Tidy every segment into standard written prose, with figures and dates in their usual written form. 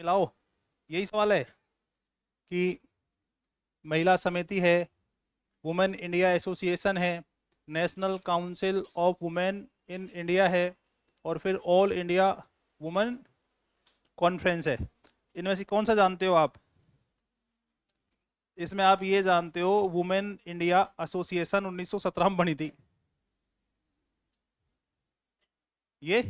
मिलाओ, यही सवाल है कि महिला समिति है, वुमेन इंडिया एसोसिएशन है, national council of women in India है, और फिर ऑल इंडिया वुमेन कॉन्फ्रेंस है। इनमें से कौन सा जानते हो आप? इसमें आप ये जानते हो वुमेन इंडिया एसोसिएशन 1917 में बनी थी। ये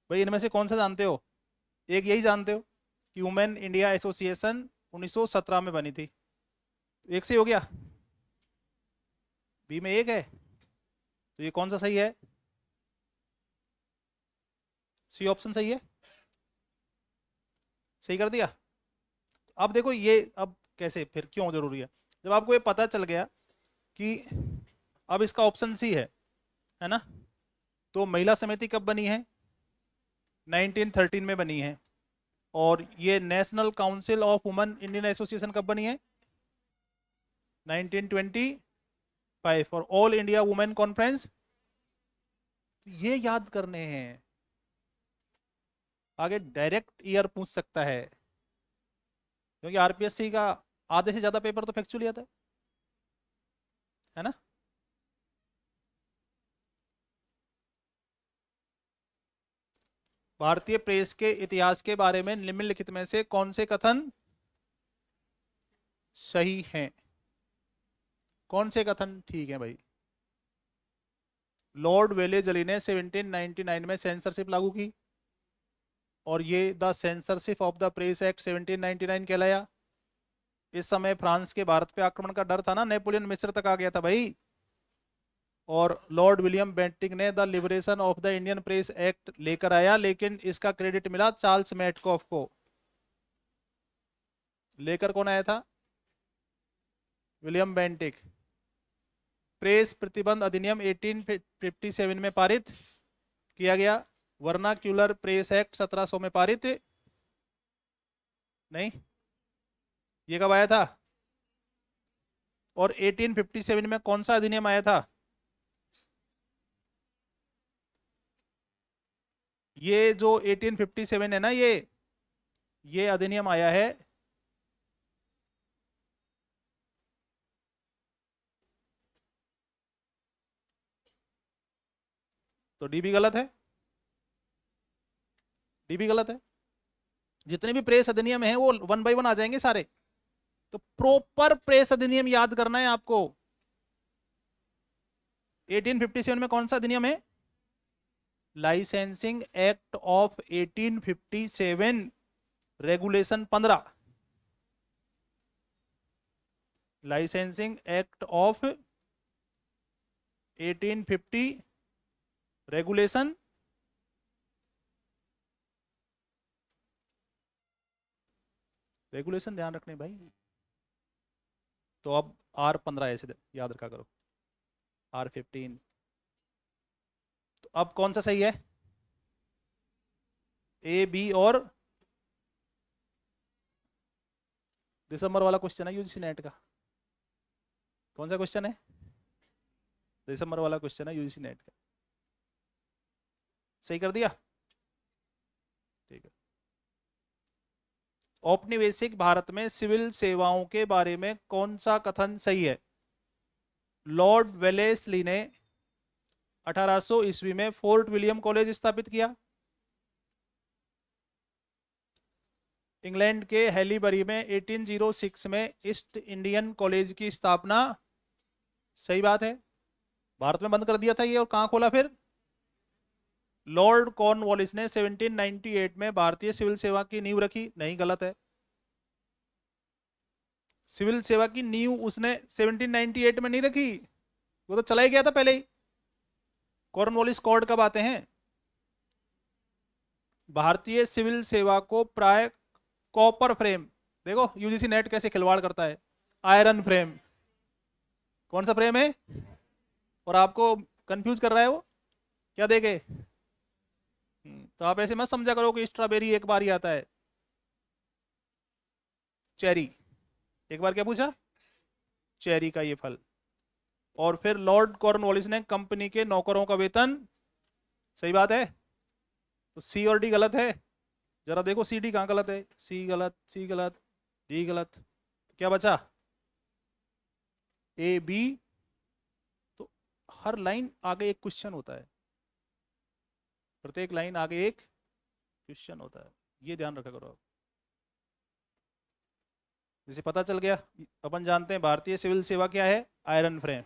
भाई इनमें से कौन सा जानते हो? एक यही जानते हो कि वुमेन इंडिया एसोसिएशन 1917 में बनी थी। एक से ही हो गया, बी में एक है, तो ये कौन सा सही है? सी ऑप्शन सही है, सही कर दिया। अब देखो ये अब कैसे, फिर क्यों जरूरी है? जब आपको ये पता चल गया कि अब इसका ऑप्शन सी है ना, तो महिला समिति कब बनी है? 1913 में बनी है। और ये national council of women Indian association कब बनी है? 1925। और ऑल इंडिया वुमेन कॉन्फ्रेंस, ये याद करने हैं। आगे डायरेक्ट ईयर पूछ सकता है, क्योंकि आरपीएससी का आधे से ज्यादा पेपर तो फैक्चुअली आता है ना। भारतीय प्रेस के इतिहास के बारे में निम्नलिखित में से कौन से कथन सही हैं? कौन से कथन ठीक है भाई? लॉर्ड वेलेजली ने 1799 में सेंसरशिप लागू की, और ये the censorship of the press act 1799 कहलाया। इस समय फ्रांस के भारत पे आक्रमण का डर था ना, नेपोलियन मिस्र तक आ गया था भाई। और लॉर्ड विलियम बेंटिंक ने the liberation of the Indian press act लेकर आया, लेकिन इसका क्रेडिट मिला चार्ल्स मैटकॉफ को। लेकर कौन आया था? William Bentinck. प्रेस प्रतिबंध अधिनियम 1857 में पारित किया गया। वर्नाक्यूलर प्रेस एक्ट 1700 में पारित नहीं, ये कब आया था? और 1857 में कौन सा अधिनियम आया था? ये जो 1857 है ना, ये अधिनियम आया है तो डी भी गलत है, डी भी गलत है। जितने भी प्रेस अधिनियम है वो 1 बाय 1 आ जाएंगे सारे। तो प्रॉपर प्रेस अधिनियम याद करना है आपको। 1857 में कौन सा अधिनियम है? Licensing act of 1857, regulation 15। Licensing act of 1850, regulation ध्यान रखने भाई। तो अब R15 ऐसे याद रखा करो, R15। तो अब कौन सा सही है? ए, बी और दिसंबर वाला क्वेश्चन है यूजीसी नेट का। कौन सा क्वेश्चन है? दिसंबर वाला क्वेश्चन है यूजीसी नेट का। सही कर दिया, ठीक है। औपनिवेशिक भारत में सिविल सेवाओं के बारे में कौन सा कथन सही है? लॉर्ड वेलेस्ली ने 1800 ईस्वी में फोर्ट विलियम कॉलेज स्थापित किया। इंग्लैंड के हैलीबरी में 1806 में ईस्ट इंडियन कॉलेज की स्थापना, सही बात है। भारत में बंद कर दिया था ये, और कहां खोला फिर? लॉर्ड कॉर्नवालिस ने 1798 में भारतीय सिविल सेवा की नींव रखी, नहीं गलत है। सिविल सेवा की नींव उसने 1798 में नहीं रखी, वो तो चला ही गया था पहले ही। कॉर्नवालिस कॉर्ड कब आते हैं? भारतीय सिविल सेवा को प्राय कॉपर फ्रेम, देखो यूजीसी नेट कैसे खिलवाड़ करता है, आयरन फ्रेम। कौन सा फ्रेम है? और आपको कंफ्यूज कर रहा है वो, क्या देखे? तो आप ऐसे मत समझा करो कि स्ट्रॉबेरी एक बार ही आता है। चेरी, एक बार क्या पूछा? चेरी का ये फल। और फिर लॉर्ड कॉर्नवालिस ने कंपनी के नौकरों का वेतन, सही बात है। तो सी और डी गलत है, जरा देखो सी डी कहाँ गलत है, सी गलत, सी गलत, डी गलत, क्या बचा, ए बी। तो हर लाइन आगे एक क्वेश्चन होता है, प्रत्येक लाइन आगे एक क्वेश्चन होता है, ये ध्यान रखा करो आप। जैसे पता चल गया, अपन जानते हैं भारतीय सिविल सेवा क्या है, आयरन फ्रेम।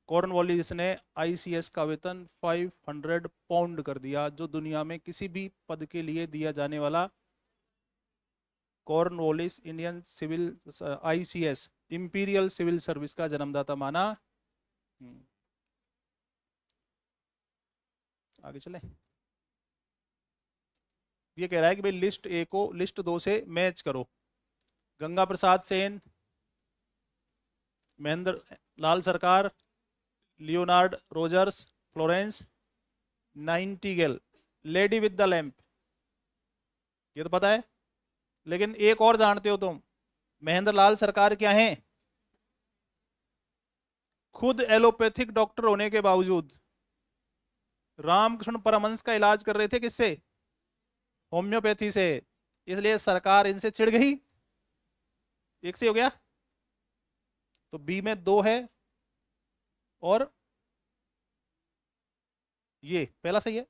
कॉर्नवालिस ने आईसीएस का वेतन 500 पाउंड कर दिया, जो दुनिया में किसी भी पद के लिए दिया जाने वाला। Cornwallis Indian civil ICS imperial civil service का जन्मदाता माना। आगे चले। ये कह रहा है कि भाई लिस्ट ए को लिस्ट 2 से मैच करो। गंगा प्रसाद सेन, महेंद्र लाल सरकार, Leonard Rogers, Florence Nightingale, lady with the lamp, ये तो पता है। लेकिन एक और जानते हो तुम, महेंद्र लाल सरकार क्या हैं? खुद एलोपैथिक डॉक्टर होने के बावजूद रामकृष्ण परमहंस का इलाज कर रहे थे, किससे? होम्योपैथी से। इसलिए सरकार इनसे चिढ़ गई। एक से हो गया, तो बी में 2 है और ये पहला सही है।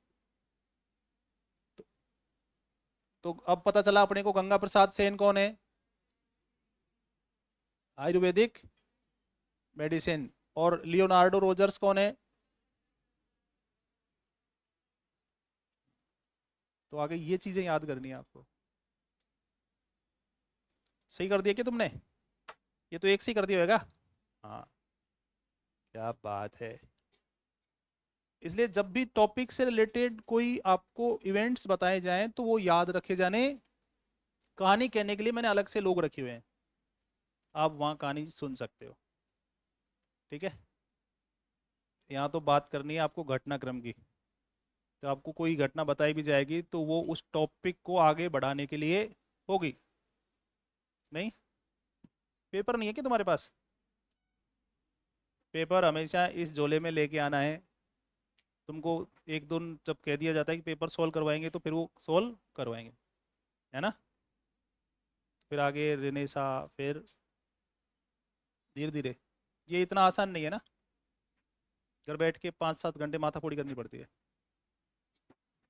तो अब पता चला अपने को गंगा प्रसाद सेन कौन है, आयुर्वेदिक मेडिसिन। और लियोनार्डो रोजर्स कौन है? तो आगे ये चीजें याद करनी है आपको। सही कर दिया क्या तुमने? ये तो एक से ही कर दिया होगा। हाँ, क्या बात है। इसलिए जब भी टॉपिक से रिलेटेड कोई आपको इवेंट्स बताए जाएं तो वो याद रखे जाने। कहानी कहने के लिए मैंने अलग से लोग रखे हुए हैं, आप वहाँ कहानी सुन सकते हो, ठीक है। यहाँ तो बात करनी है आपको घटनाक्रम की। तो आपको कोई घटना बताई भी जाएगी तो वो उस टॉपिक को आगे बढ़ाने के लिए होगी। नहीं, पेपर नहीं है कि तुम्हारे पास? पेपर हमेशा इस झोले में लेके आना है। तुमको एक दिन जब कह दिया जाता है कि पेपर सोल्व करवाएंगे तो फिर वो सोल्व करवाएंगे, है ना। फिर आगे रेनेसा, फिर धीरे धीरे। ये इतना आसान नहीं है ना, घर बैठ के 5-7 घंटे माथापौड़ी करनी पड़ती है।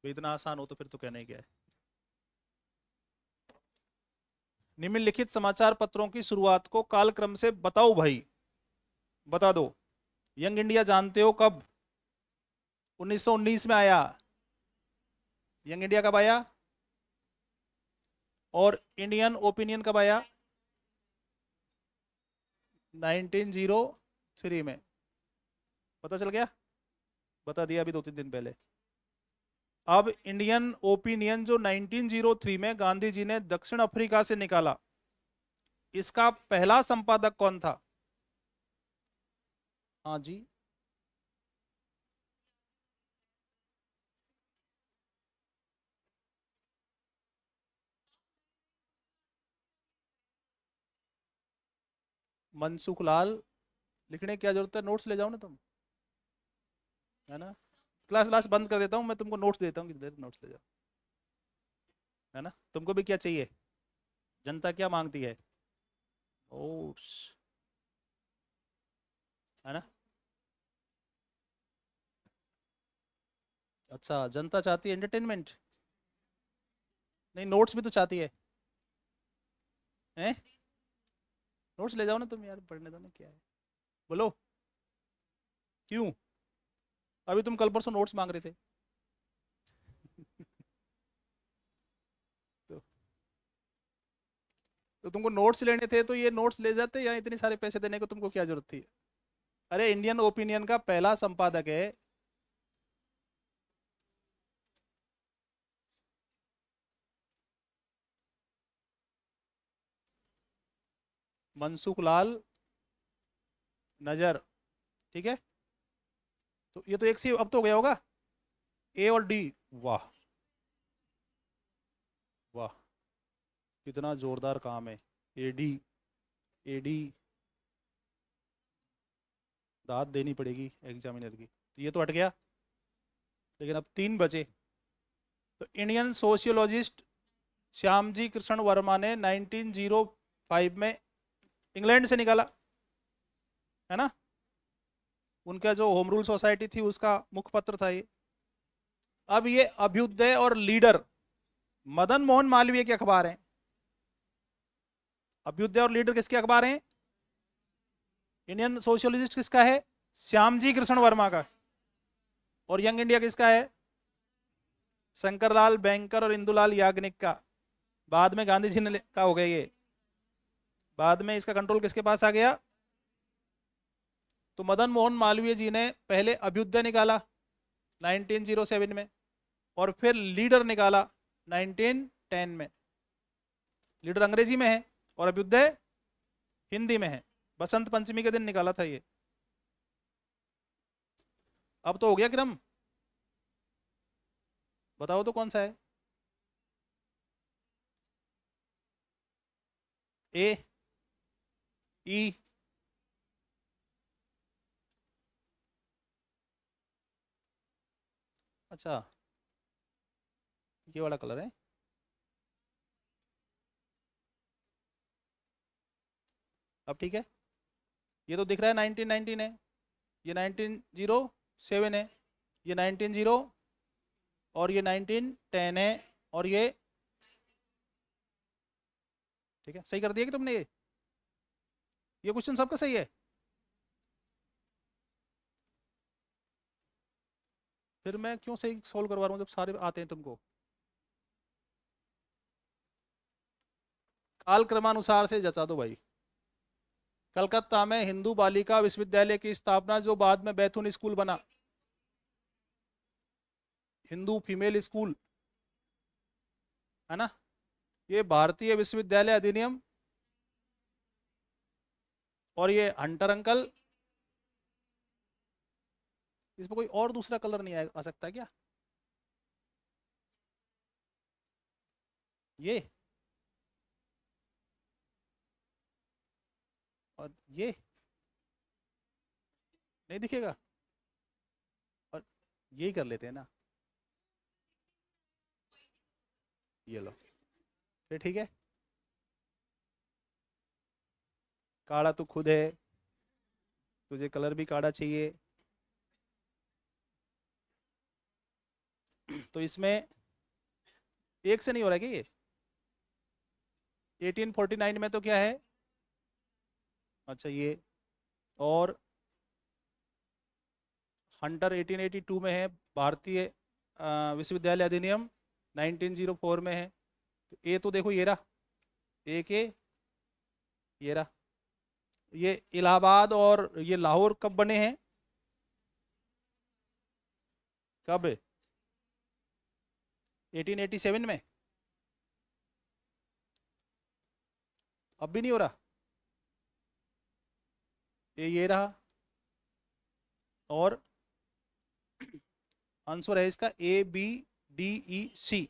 तो इतना आसान हो तो फिर तो कहना ही क्या है। निम्नलिखित समाचार पत्रों की शुरुआत को कालक्रम से बताओ भाई, बता दो। यंग इंडिया जानते हो कब? 1919 में आया। यंग इंडिया कब आया? और इंडियन ओपिनियन कब आया? 1903 में। पता चल गया, बता दिया अभी 2-3 दिन पहले। अब इंडियन ओपिनियन जो 1903 में गांधी जी ने दक्षिण अफ्रीका से निकाला, इसका पहला संपादक कौन था? हाँ जी, मनसुख लाल। लिखने की क्या जरूरत है, नोट्स ले जाओ ना तुम, है ना। क्लास क्लास बंद कर देता हूँ मैं, तुमको नोट्स देता हूँ, किधर नोट्स ले जाओ, है ना। तुमको भी क्या चाहिए, जनता क्या मांगती है? ओ, है ना। अच्छा, जनता चाहती है एंटरटेनमेंट, नहीं नोट्स भी तो चाहती है? नोट्स ले जाओ ना तुम यार, पढ़ने दो ना, क्या है, बोलो क्यों? अभी तुम कल परसों नोट्स मांग रहे थे। तो, तो तुमको नोट्स लेने थे तो ये नोट्स ले जाते, या इतने सारे पैसे देने को तुमको क्या जरूरत थी? अरे इंडियन ओपिनियन का पहला संपादक है मनसुख लाल नजर, ठीक है। तो ये तो एक सी अब तो हो गया होगा, ए और डी। वाह वाह, कितना जोरदार काम है। एडी, एडी दाद देनी पड़ेगी एग्जामिनर की। तो ये तो हट गया, लेकिन अब 3 बचे। तो इंडियन सोशियोलॉजिस्ट श्यामजी कृष्ण वर्मा ने 1905 में इंग्लैंड से निकाला, है ना। उनका जो होम रूल सोसाइटी थी उसका मुखपत्र था ये। अब ये अभ्युदय और लीडर मदन मोहन मालवीय के अखबार हैं। अभ्युदय और लीडर किसके अखबार हैं? इंडियन सोशियोलॉजिस्ट किसका है? श्यामजी कृष्ण वर्मा का। और यंग इंडिया किसका है? शंकरलाल बैंकर और इंदुलाल याग्निक का। बाद में गांधी जी ने का हो गया ये, बाद में इसका कंट्रोल किसके पास आ गया? तो मदन मोहन मालवीय जी ने पहले अभ्युदय निकाला 1907 में, और फिर लीडर निकाला 1910 में। लीडर अंग्रेजी में है और अभ्युदय हिंदी में है। बसंत पंचमी के दिन निकाला था ये। अब तो हो गया क्रम, बताओ तो कौन सा है? ए, ई, अच्छा ये वाला कलर है। अब ठीक है, ये तो दिख रहा है 1919 है, ये 1907 है, ये 190 और ये 1910 है, और ये ठीक है। सही कर दिया कि तुमने? ये क्वेश्चन सबका सही है। फिर मैं क्यों सही सोल्व करवा रहा हूँ जब सारे आते हैं तुमको? काल क्रमानुसार से जचा दो भाई। कलकत्ता में हिंदू बालिका विश्वविद्यालय की स्थापना, जो बाद में बैथुन स्कूल बना, हिंदू फीमेल स्कूल, है ना। ये भारतीय विश्वविद्यालय अधिनियम, और ये हंटर अंकल। इसमें कोई और दूसरा कलर नहीं आ सकता क्या? ये और ये नहीं दिखेगा, और यही कर लेते हैं ना, ये लो, फिर ठीक है। काढ़ा तो खुद है, तुझे कलर भी काढ़ा चाहिए। तो इसमें एक से नहीं हो रहा है क्या ये? 1849 में तो क्या है? अच्छा ये, और हंटर 1882 में है। भारतीय विश्वविद्यालय अधिनियम 1904 में है। तो ए तो देखो ये रहा, एक ये रहा। ये इलाहाबाद और ये लाहौर कब बने हैं? कब? 1887 में। अब भी नहीं हो रहा? ये रहा, और आंसर है इसका ABDEC।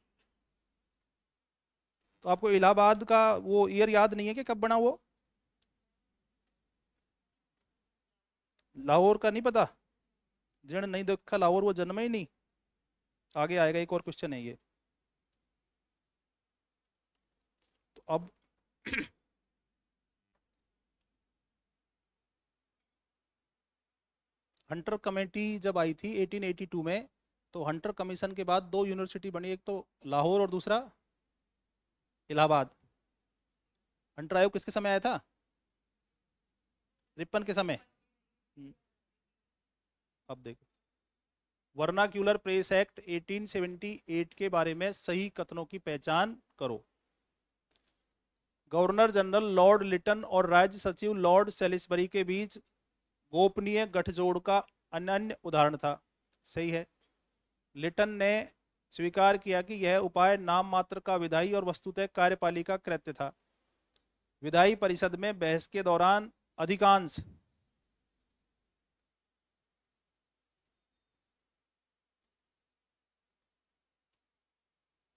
तो आपको इलाहाबाद का वो ईयर याद नहीं है कि कब बना वो? लाहौर का नहीं पता? जिन नहीं देखा लाहौर वो जन्म ही नहीं। आगे आएगा, एक और क्वेश्चन है ये। तो अब हंटर कमेटी जब आई थी 1882 में, तो हंटर कमीशन के बाद दो यूनिवर्सिटी बनी, एक तो लाहौर और दूसरा इलाहाबाद। हंटर आयोग किसके समय आया था? रिपन के समय। अब देखो, वर्नाक्यूलर प्रेस एक्ट 1878 के बारे में सही कथनों की पहचान करो। गवर्नर जनरल लॉर्ड लिटन और राज्य सचिव लॉर्ड सेलिसबरी के बीच गोपनीय गठजोड़ का अनन्य उदाहरण था। सही है। लिटन ने स्वीकार किया कि यह उपाय नाम मात्र का विधायी और वस्तुतः कार्यपालिका कृत्य था। विधायी परिषद में बहस के दौरान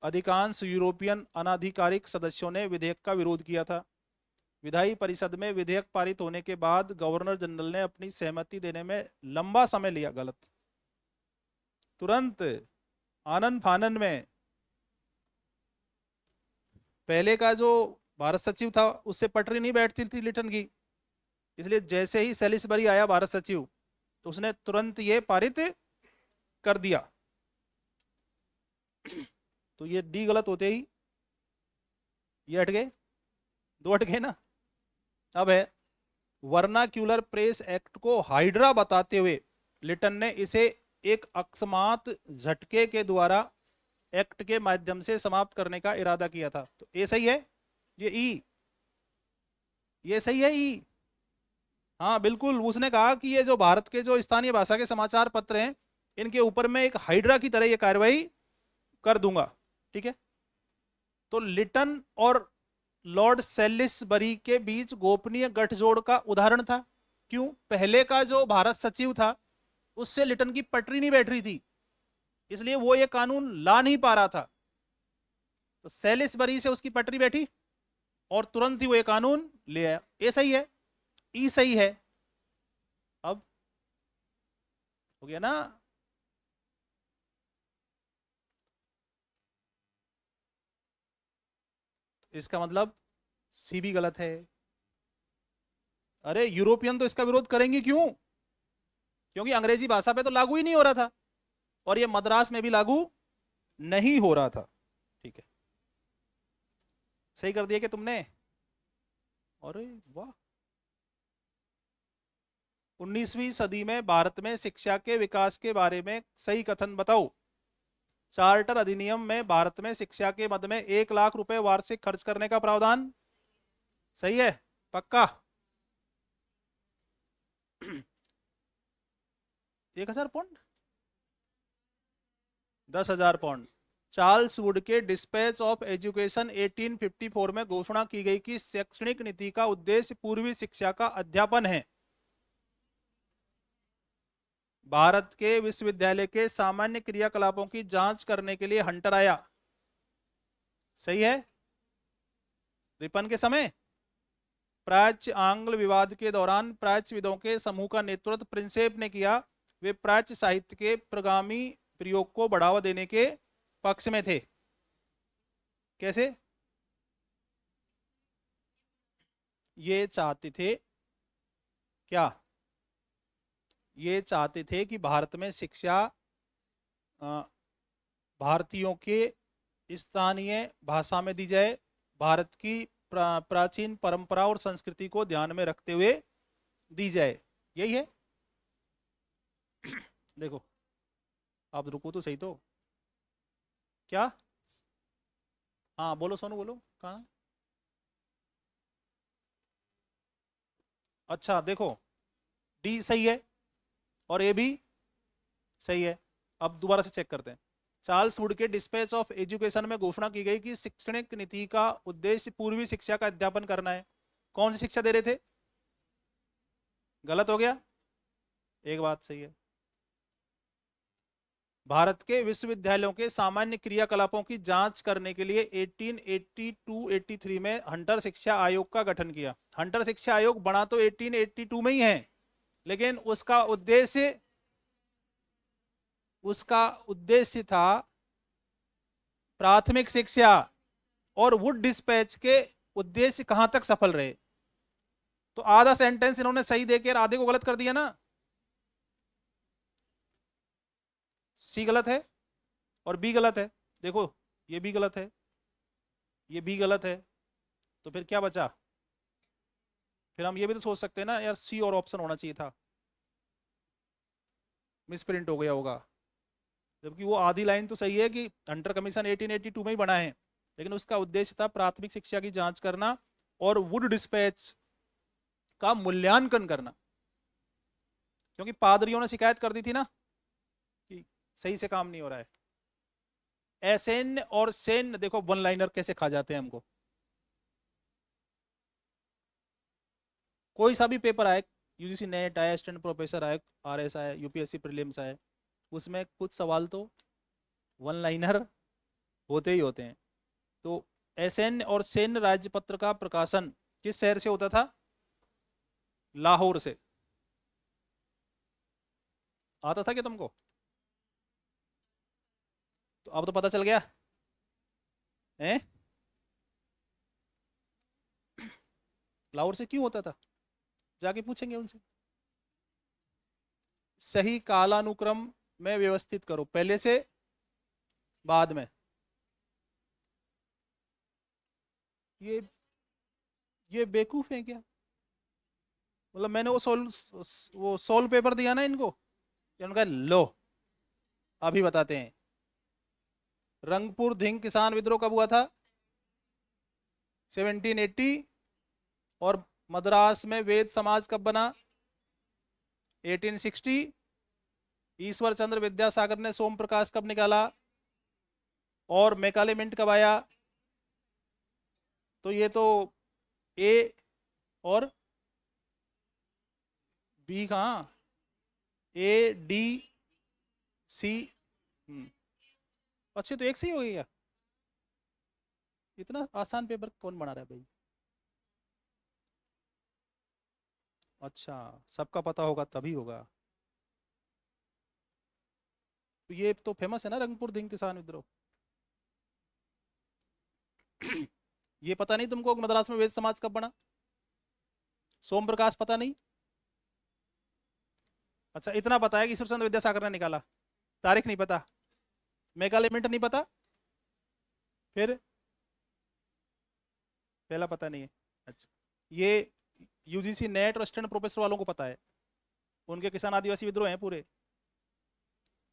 अधिकांश यूरोपियन अनाधिकारिक सदस्यों ने विधेयक का विरोध किया था। विधायी परिषद में विधेयक पारित होने के बाद गवर्नर जनरल ने अपनी सहमति देने में लंबा समय लिया। गलत। तुरंत आनन फानन में पहले का जो भारत सचिव था उससे पटरी नहीं बैठती थी लिटन की, इसलिए जैसे ही सेलिसबरी आया भारत सचिव तो उसने तुरंत ये पारित कर दिया। तो ये डी गलत होते ही ये हट गए, दो हट गए ना। अब है वर्नाक्यूलर प्रेस एक्ट को हाइड्रा बताते हुए लिटन ने इसे एक अकस्मात झटके के द्वारा एक्ट के माध्यम से समाप्त करने का इरादा किया था। तो ए सही है, ये ई, ये सही है ई। हाँ बिल्कुल, उसने कहा कि ये जो भारत के जो स्थानीय भाषा के समाचार पत्र हैं इनके ऊपर मैं एक हाइड्रा की तरह ये कार्रवाई कर दूंगा। ठीक है, तो लिटन और लॉर्ड सेलिसबरी के बीच गोपनीय गठजोड़ का उदाहरण था। क्यों? पहले का जो भारत सचिव था उससे लिटन की पटरी नहीं बैठ रही थी, इसलिए वो ये कानून ला नहीं पा रहा था। तो सेलिसबरी से उसकी पटरी बैठी और तुरंत ही वो ये कानून ले आया। ए सही है, ई सही है। अब हो गया ना। इसका मतलब सी भी गलत है। अरे यूरोपियन तो इसका विरोध करेंगे, क्यों? क्योंकि अंग्रेजी भाषा पे तो लागू ही नहीं हो रहा था और ये मद्रास में भी लागू नहीं हो रहा था। ठीक है, सही कर दिया कि तुमने? अरे वाह। 19वीं सदी में भारत में शिक्षा के विकास के बारे में सही कथन बताओ। चार्टर अधिनियम में भारत में शिक्षा के मद में 1 लाख रुपए वार्षिक खर्च करने का प्रावधान सही है, पक्का? 1,000 पाउंड, 10,000 पाउंड। चार्ल्स वुड के डिस्पैच ऑफ एजुकेशन 1854 में घोषणा की गई कि शैक्षणिक नीति का उद्देश्य पूर्वी शिक्षा का अध्यापन है। भारत के विश्वविद्यालय के सामान्य क्रियाकलापों की जांच करने के लिए हंटर आया। सही है। रिपन के समय प्राच्य आंग्ल विवाद के दौरान प्राच्यविदों के समूह का नेतृत्व प्रिंसेप ने किया। वे प्राच्य साहित्य के प्रगामी प्रयोग को बढ़ावा देने के पक्ष में थे। कैसे? ये चाहते थे क्या? ये चाहते थे कि भारत में शिक्षा भारतीयों के स्थानीय भाषा में दी जाए, भारत की प्राचीन परंपरा और संस्कृति को ध्यान में रखते हुए दी जाए। यही है। देखो, आप रुको तो सही तो। क्या? हाँ बोलो सोनू, बोलो कहाँ। अच्छा देखो, डी सही है और ए भी सही है। अब दोबारा से चेक करते हैं। चार्ल्स वुड के डिस्पैच ऑफ एजुकेशन में घोषणा की गई कि शैक्षणिक नीति का उद्देश्य पूर्वी शिक्षा का अध्यापन करना है। कौन सी शिक्षा दे रहे थे? गलत हो गया, एक बात सही है। भारत के विश्वविद्यालयों के सामान्य क्रियाकलापों की जांच करने के लिए 1882-83 में हंटर शिक्षा आयोग का गठन किया। हंटर शिक्षा आयोग बना तो 1882 में ही है, लेकिन उसका उद्देश्य था प्राथमिक शिक्षा। और वुड डिस्पैच के उद्देश्य कहां तक सफल रहे? तो आधा सेंटेंस इन्होंने सही देकर आधे को गलत कर दिया ना। सी गलत है और बी गलत है। देखो, ये भी गलत है, ये भी गलत है, तो फिर क्या बचा? फिर हम ये भी तो सोच सकते हैं ना यार, सी और ऑप्शन होना चाहिए था, मिस प्रिंट हो गया होगा। जबकि वो आधी लाइन तो सही है कि हंटर कमीशन 1882 में ही बना है, लेकिन उसका उद्देश्य था प्राथमिक शिक्षा की जांच करना और वुड डिस्पैच का मूल्यांकन करना। क्योंकि पादरियों ने शिकायत कर दी थी ना कि सही से काम नहीं हो रहा है। एसेन और सेन, देखो वन लाइनर कैसे खा जाते हैं हमको। कोई सा भी पेपर आए, यूजीसी नेट आए, असिस्टेंट प्रोफेसर आए, आरएस आए, यूपीएससी प्रीलिम्स आए, उसमें कुछ सवाल तो वन लाइनर होते ही होते हैं। तो एसेन और सेन राज्यपत्र का प्रकाशन किस शहर से होता था? लाहौर से। आता था क्या तुमको? तो अब तो पता चल गया है। लाहौर से क्यों होता था, जाके पूछेंगे उनसे। सही कालानुक्रम में व्यवस्थित करो, पहले से बाद में। ये ये बेवकूफ है क्या? मतलब मैंने वो सोल्व पेपर दिया ना इनको, उनका लो अभी बताते हैं। रंगपुर धिंग किसान विद्रोह कब हुआ था? 1780। और मद्रास में वेद समाज कब बना? 1860। ईश्वर चंद्र विद्यासागर ने सोम प्रकाश कब निकाला? और मैकाले मिंट कब आया? तो ये तो ए और बी कहाँ, ए डी सी। अच्छे तो एक से ही हो गया। इतना आसान पेपर कौन बना रहा है भाई? अच्छा, सबका पता होगा तभी होगा। तो ये तो फेमस है ना रंगपुर धिंग किसान विद्रोह। ये पता नहीं तुमको मद्रास में वेद समाज कब बना? सोम प्रकाश पता नहीं? अच्छा, इतना पता है कि ईश्वर चंद्र विद्यासागर ने निकाला, तारीख नहीं पता, मेघालय मिंट नहीं पता, फिर पहला पता नहीं है। अच्छा, ये यूजीसी नेट और स्टैंड प्रोफेसर वालों को पता है, उनके किसान आदिवासी विद्रोह हैं पूरे।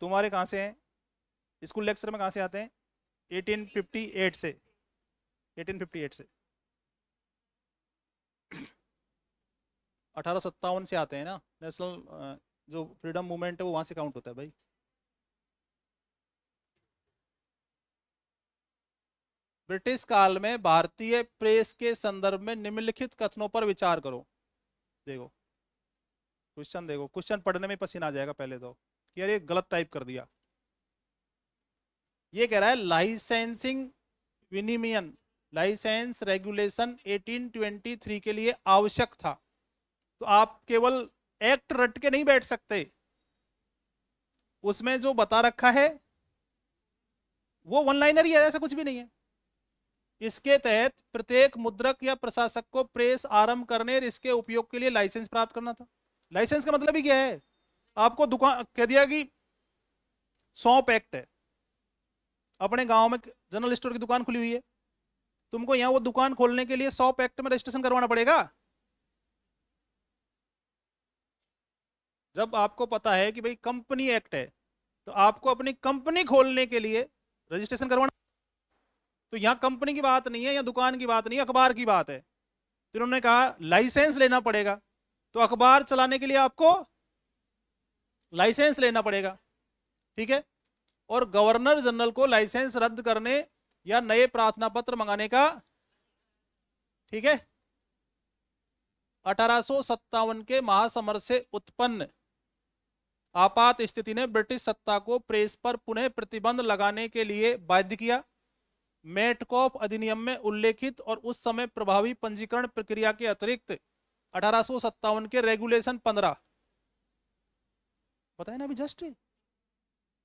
तुम्हारे कहाँ से हैं? स्कूल लेक्चर में कहाँ से आते हैं? 1858 से, 1858 से 1857 से आते हैं ना। नेशनल जो फ्रीडम मूवमेंट है वो वहाँ से काउंट होता है भाई। ब्रिटिश काल में भारतीय प्रेस के संदर्भ में निम्नलिखित कथनों पर विचार करो। देखो क्वेश्चन, देखो क्वेश्चन पढ़ने में पसीना आ जाएगा पहले तो कि यार ये गलत टाइप कर दिया। ये कह रहा है लाइसेंसिंग विनिमयन, लाइसेंस रेगुलेशन 1823 के लिए आवश्यक था। तो आप केवल एक्ट रट के नहीं बैठ सकते, उसमें जो बता रखा है वो वन लाइनर ही है, ऐसा कुछ भी नहीं है। इसके तहत प्रत्येक मुद्रक या प्रशासक को प्रेस आरंभ करने और इसके उपयोग के लिए लाइसेंस प्राप्त करना था। लाइसेंस का मतलब ही क्या है? आपको दुकान कह दिया कि सौंप एक्ट है, अपने गांव में जनरल स्टोर की दुकान खुली हुई है, तुमको यहाँ वो दुकान खोलने के लिए सौंप एक्ट में रजिस्ट्रेशन करवाना पड़ेगा। जब आपको पता है कि भाई कंपनी एक्ट है, तो आपको अपनी कंपनी खोलने के लिए रजिस्ट्रेशन करवाना। तो यहाँ कंपनी की बात नहीं है या दुकान की बात नहीं है, अखबार की बात है। तो इन्होंने कहा लाइसेंस लेना पड़ेगा, तो अखबार चलाने के लिए आपको लाइसेंस लेना पड़ेगा, ठीक है। और गवर्नर जनरल को लाइसेंस रद्द करने या नए प्रार्थना पत्र मंगाने का, ठीक है। 1857 के महासमर से उत्पन्न आपात स्थिति ने ब्रिटिश सत्ता को प्रेस पर पुनः प्रतिबंध लगाने के लिए बाध्य किया। मेटकॉफ अधिनियम में उल्लेखित और उस समय प्रभावी पंजीकरण प्रक्रिया के अतिरिक्त 1857 के रेगुलेशन 15, पता है ना अभी जस्ट,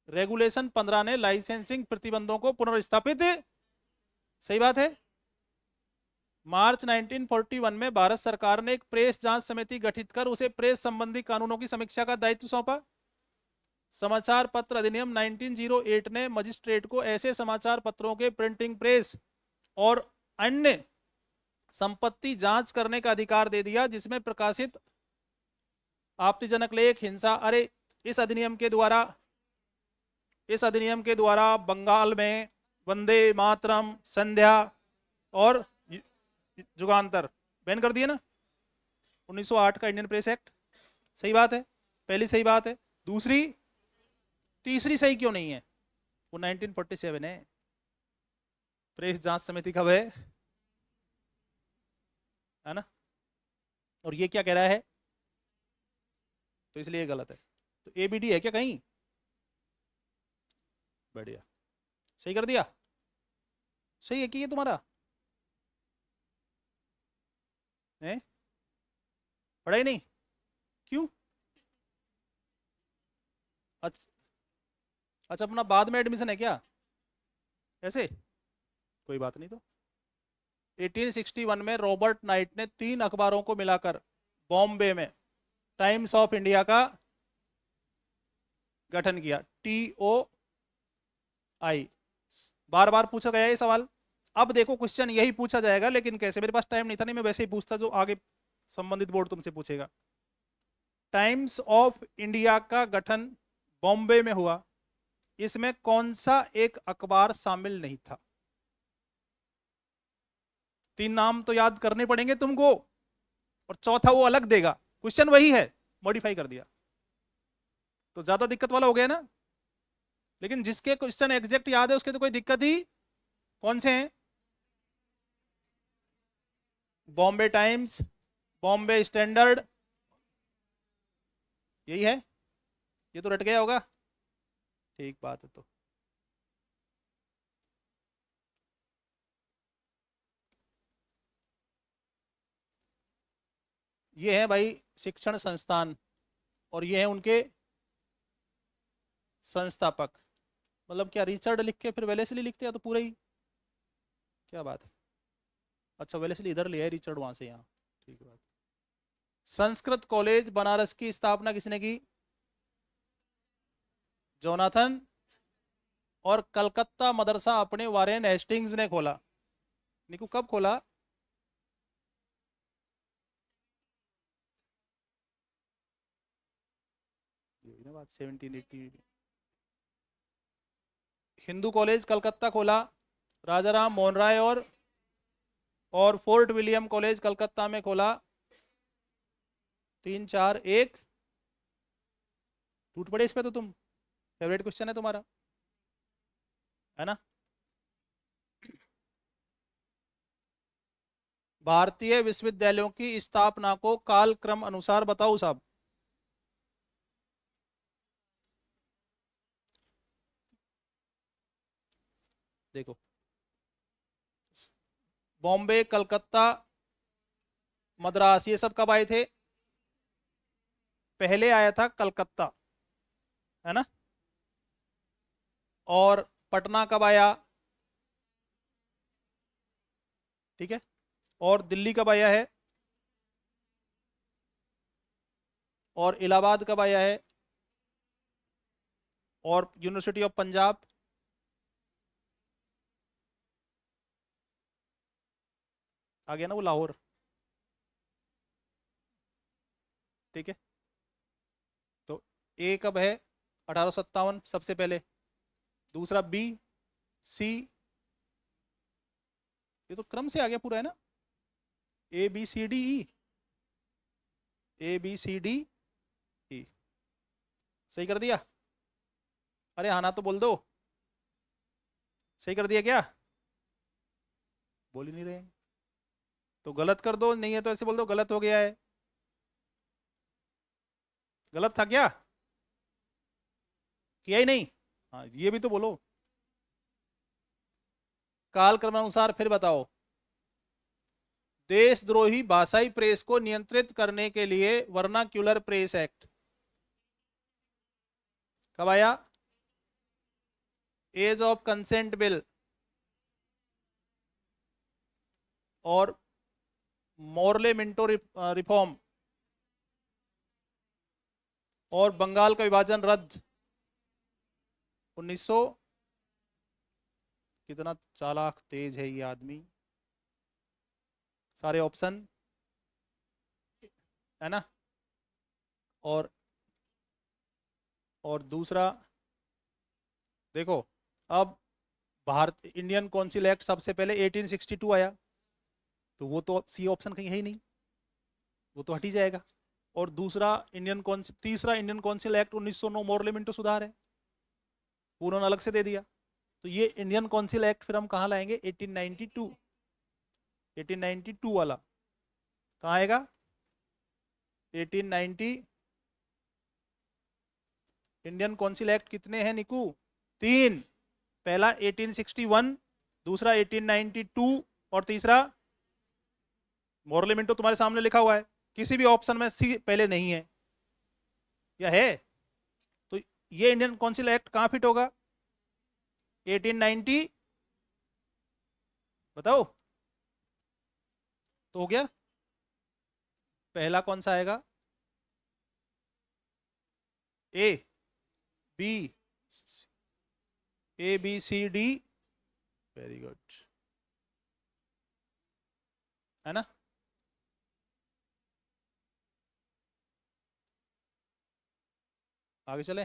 रेगुलेशन 15 ने लाइसेंसिंग प्रतिबंधों को पुनर्स्थापित, सही बात है। मार्च 1941 में भारत सरकार ने एक प्रेस जांच समिति गठित कर उसे प्रेस संबंधी कानूनों की समीक्षा का दायित्व सौंपा। समाचार पत्र अधिनियम 1908 ने मजिस्ट्रेट को ऐसे समाचार पत्रों के प्रिंटिंग प्रेस और अन्य संपत्ति जांच करने का अधिकार दे दिया जिसमें प्रकाशित आपत्तिजनक लेख, हिंसा। अरे इस अधिनियम के द्वारा बंगाल में वंदे मातरम, संध्या और जुगांतर बैन कर दिए ना, 1908 का इंडियन प्रेस एक्ट। सही बात है, पहली सही बात है। दूसरी, तीसरी सही क्यों नहीं है? वो 1947 है। प्रेस जांच समिति कब है ना? और ये क्या कह रहा है? तो इसलिए गलत है। तो एबीडी है क्या कहीं? बढ़िया, सही कर दिया। सही है कि ये तुम्हारा है? पढ़ा ही नहीं क्यों? अच्छा, अच्छा अपना बाद में एडमिशन है क्या ऐसे? कोई बात नहीं। तो 1861 में रॉबर्ट नाइट ने 3 अखबारों को मिलाकर बॉम्बे में टाइम्स ऑफ इंडिया का गठन किया। TOI। बार बार पूछा गया ये सवाल। अब देखो क्वेश्चन यही पूछा जाएगा, लेकिन कैसे, मेरे पास टाइम नहीं था, नहीं मैं वैसे ही पूछता जो आगे संबंधित बोर्ड तुमसे पूछेगा। टाइम्स ऑफ इंडिया का गठन बॉम्बे में हुआ, इसमें कौन सा एक अखबार शामिल नहीं था? 3 नाम तो याद करने पड़ेंगे तुमको, और चौथा वो अलग देगा। क्वेश्चन वही है, मॉडिफाई कर दिया, तो ज्यादा दिक्कत वाला हो गया ना। लेकिन जिसके क्वेश्चन एग्जैक्ट याद है उसके तो कोई दिक्कत ही। कौन से हैं? बॉम्बे टाइम्स, बॉम्बे स्टैंडर्ड, यही है। ये तो रट गया होगा, ठीक बात है। तो ये है भाई शिक्षण संस्थान, और ये है उनके संस्थापक। मतलब क्या रिचर्ड लिख के फिर वेलेस्ली लिखते हैं तो पूरा ही, क्या बात है। अच्छा वेलेस्ली इधर लिया है, रिचर्ड वहां से यहाँ, ठीक है। संस्कृत कॉलेज बनारस की स्थापना किसने की? जोनाथन। और कलकत्ता मदरसा अपने वारेन हेस्टिंग्स ने खोला। निकू कब खोला? ये ना बात 1780। हिंदू कॉलेज कलकत्ता खोला राजा राम मोहन राय, और फोर्ट विलियम कॉलेज कलकत्ता में खोला 3-4-1। टूट पड़े इस पे तो तुम, फेवरेट क्वेश्चन है तुम्हारा, है ना। भारतीय विश्वविद्यालयों की स्थापना को कालक्रम अनुसार बताओ साहब। देखो, बॉम्बे, कलकत्ता, मद्रास, ये सब कब आए थे? पहले आया था कलकत्ता, है ना। और पटना कब आया? ठीक है। और दिल्ली कब आया है? और इलाहाबाद कब आया है? और यूनिवर्सिटी ऑफ पंजाब? आ गया ना वो लाहौर, ठीक है। तो ए कब है? 1857 सबसे पहले। दूसरा बी, सी, ये तो क्रम से आ गया पूरा, है ना। ABCDE, ABCDE, सही कर दिया? अरे हाँ ना तो बोल दो, सही कर दिया क्या? बोल ही नहीं रहे, तो गलत कर दो, नहीं है तो ऐसे बोल दो गलत हो गया है। गलत था क्या? किया ही नहीं? हाँ ये भी तो बोलो। काल क्रमानुसार फिर बताओ। देशद्रोही भाषाई प्रेस को नियंत्रित करने के लिए वर्नाक्यूलर प्रेस एक्ट कब आया? एज ऑफ कंसेंट बिल, और मोरले मिंटो रिफॉर्म, और बंगाल का विभाजन रद्द 1900। कितना चालाक तेज है ये आदमी, सारे ऑप्शन, है ना। और दूसरा देखो, अब भारत इंडियन काउंसिल एक्ट सबसे पहले 1862 आया, तो वो तो सी ऑप्शन कहीं है ही नहीं, वो तो हट ही जाएगा। और दूसरा इंडियन काउंसिल, तीसरा Indian council act 1909 Morley Minto सुधार है, वो उन्होंने अलग से दे दिया। तो ये इंडियन काउंसिल एक्ट फिर हम कहाँ लाएंगे? 1892, 1892 वाला कहाँ आएगा? 1890। इंडियन काउंसिल एक्ट कितने हैं निकू? 3। पहला 1861, दूसरा 1892, और तीसरा मोरले मिंटो तुम्हारे सामने लिखा हुआ है, किसी भी ऑप्शन में सी पहले नहीं है, या है? तो ये इंडियन काउंसिल एक्ट कहाँ फिट होगा? 1890, बताओ। तो हो गया। पहला कौन सा आएगा? A B, ABCD, very good, है ना? आगे चले,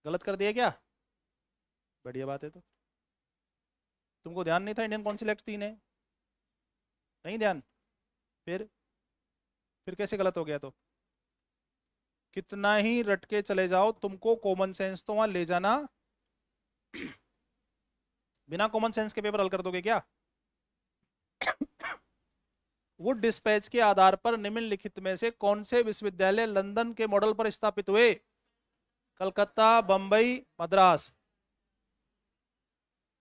गलत कर दिया क्या? बढ़िया बात है। तो तुमको ध्यान नहीं था इंडियन काउंसिल एक्ट 3 है? नहीं ध्यान? फिर कैसे गलत हो गया? तो कितना ही रट के चले जाओ, तुमको कॉमन सेंस तो वहां ले जाना। बिना कॉमन सेंस के पेपर हल कर दोगे क्या? वुड डिस्पैच के आधार पर निम्नलिखित में से कौन से विश्वविद्यालय लंदन के मॉडल पर स्थापित हुए? कलकत्ता, बंबई, मद्रास।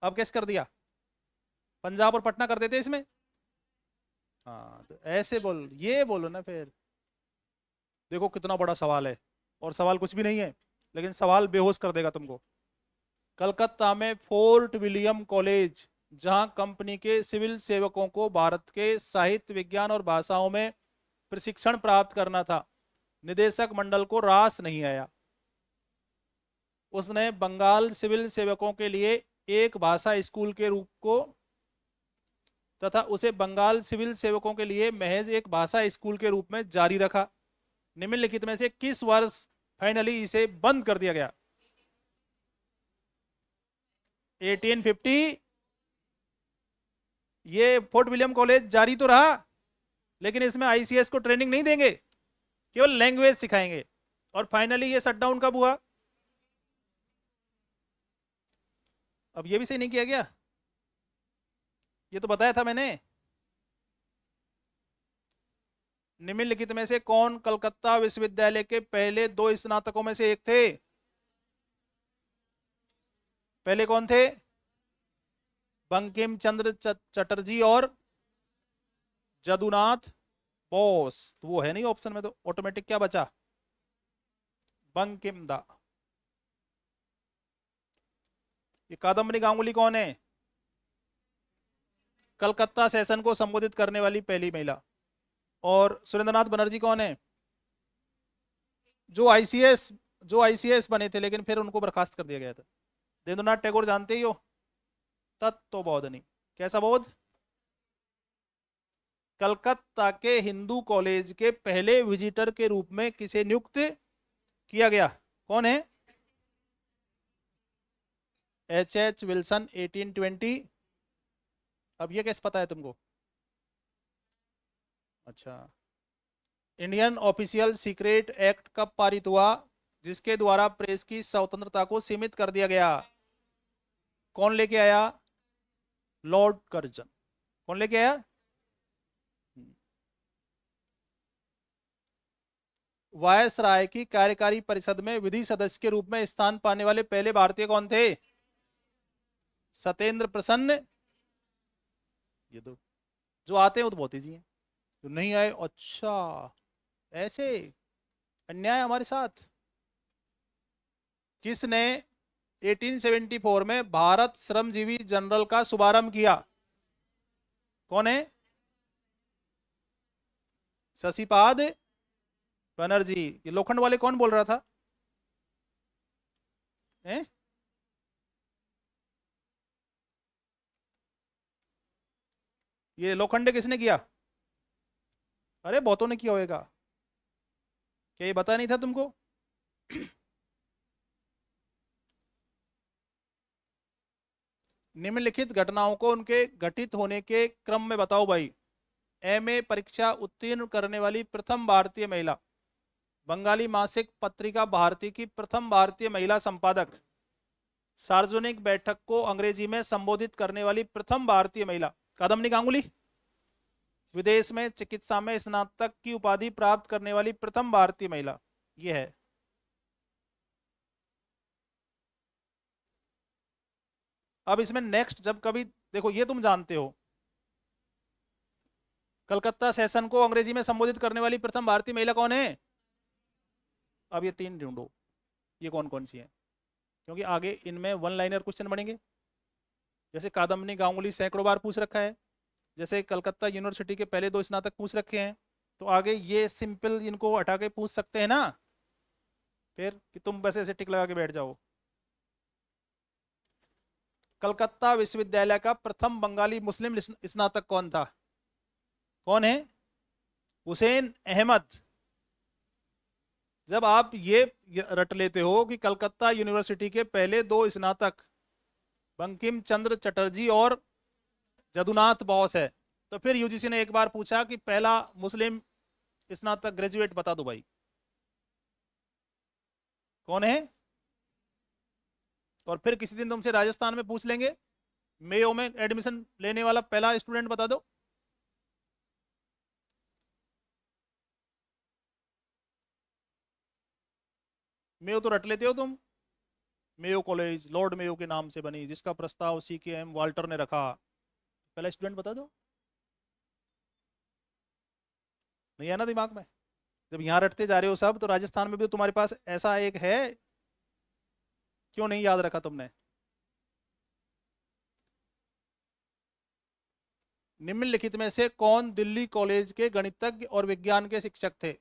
अब कैसे कर दिया? पंजाब और पटना कर देते इसमें। हाँ, तो ऐसे बोल, ये बोलो ना फिर। देखो कितना बड़ा सवाल है, और सवाल कुछ भी नहीं है, लेकिन सवाल बेहोश कर देगा तुमको। कलकत्ता में फोर्ट विलियम कॉलेज, जहां कंपनी के सिविल सेवकों को भारत के साहित्य, विज्ञान और भाषाओं में प्रशिक्षण प्राप्त करना था, निदेशक मंडल को रास नहीं आया। उसने बंगाल सिविल सेवकों के लिए एक भाषा स्कूल के रूप को तथा उसे बंगाल सिविल सेवकों के लिए महज एक भाषा स्कूल के रूप में जारी रखा। निम्नलिखित में से किस वर्ष फाइनली इसे बंद कर दिया गया? 1850। ये फोर्ट विलियम कॉलेज जारी तो रहा, लेकिन इसमें ICS को ट्रेनिंग नहीं देंगे, केवल लैंग्वेज सिखाएंगे। और फाइनली ये शट डाउन कब हुआ? अब ये भी सही नहीं किया गया? ये तो बताया था मैंने। निम्नलिखित में से कौन कलकत्ता विश्वविद्यालय के पहले 2 स्नातकों में से एक थे? पहले कौन थे? बंकिम चंद्र चटर्जी और जदुनाथ बोस। तो वो है नहीं ऑप्शन में, तो ऑटोमेटिक क्या बचा? बंकिम दा। ये कादम्बरी गांगुली कौन है? कलकत्ता सेशन को संबोधित करने वाली पहली महिला। और सुरेंद्रनाथ बनर्जी कौन है? जो आईसीएस बने थे, लेकिन फिर उनको बर्खास्त कर दिया गया था। देवेंद्रनाथ टैगोर जानते ही हो, तत्वबोधनी। कैसा बोध? कलकत्ता के हिंदू कॉलेज के पहले विजिटर के रूप में किसे नियुक्त किया गया? कौन है? H Wilson, 1820। अब ये कैसे पता है तुमको? अच्छा। इंडियन ऑफिशियल सीक्रेट एक्ट कब पारित हुआ, जिसके द्वारा प्रेस की स्वतंत्रता को सीमित कर दिया गया? कौन लेके आया? Lord Curzon. कौन लेके आया? वायसराय की कार्यकारी परिषद में विधि सदस्य के रूप में स्थान पाने वाले पहले भारतीय कौन थे? सत्येंद्र प्रसन्न। ये दो जो आते हैं वो तो बहुत ईजी है, जो नहीं आए अच्छा ऐसे अन्याय हमारे साथ। किसने 1874 में भारत श्रमजीवी जनरल का शुभारंभ किया? कौन है? शशिपाद बनर्जी। ये लोखंड वाले कौन बोल रहा था? हैं? ये लोखंडे किसने किया? अरे बहुतों ने किया होगा, क्या ये बता नहीं था तुमको? निम्नलिखित घटनाओं को उनके घटित होने के क्रम में बताओ भाई। MA परीक्षा उत्तीर्ण करने वाली प्रथम भारतीय महिला, बंगाली मासिक पत्रिका भारती की प्रथम भारतीय महिला संपादक, सार्वजनिक बैठक को अंग्रेजी में संबोधित करने वाली प्रथम भारतीय महिला, कादम्बरी गांगुली। विदेश में चिकित्सा में स्नातक की उपाधि प्राप्त करने वाली प्रथम भारतीय महिला, ये है। अब इसमें नेक्स्ट जब कभी देखो, ये तुम जानते हो, कलकत्ता सेशन को अंग्रेजी में संबोधित करने वाली प्रथम भारतीय महिला कौन है? अब ये 3 ढूंढो, ये कौन कौन सी है, क्योंकि आगे इनमें वन लाइनर क्वेश्चन बनेंगे। जैसे कादम्बरी गांगुली सैकड़ों बार पूछ रखा है, जैसे कलकत्ता यूनिवर्सिटी के पहले 2 स्नातक पूछ रखे हैं, तो आगे ये सिंपल इनको हटा के पूछ सकते हैं ना, फिर कि तुम बस ऐसे टिक लगा के बैठ जाओ। कलकत्ता विश्वविद्यालय का प्रथम बंगाली मुस्लिम स्नातक कौन था? कौन है? हुसैन अहमद। जब आप ये रट लेते हो कि कलकत्ता यूनिवर्सिटी के पहले 2 स्नातक बंकिम चंद्र चटर्जी और जदुनाथ बोस है, तो फिर यूजीसी ने एक बार पूछा कि पहला मुस्लिम स्नातक ग्रेजुएट बता दो भाई, कौन है? और फिर किसी दिन तुमसे राजस्थान में पूछ लेंगे, मेयो में एडमिशन लेने वाला पहला स्टूडेंट बता दो। मेयो तो रट लेते हो तुम। मेयो कॉलेज लॉर्ड मेयो के नाम से बनी, जिसका प्रस्ताव CKM वाल्टर ने रखा, पहला स्टूडेंट बता दो। नहीं है ना दिमाग में? जब यहाँ रटते जा रहे हो सब, तो राजस्थान में भी तो तुम्हारे पास ऐसा एक है, क्यों नहीं याद रखा तुमने? निम्नलिखित में से कौन दिल्ली कॉलेज के गणितज्ञ और विज्ञान के शिक्षक थे?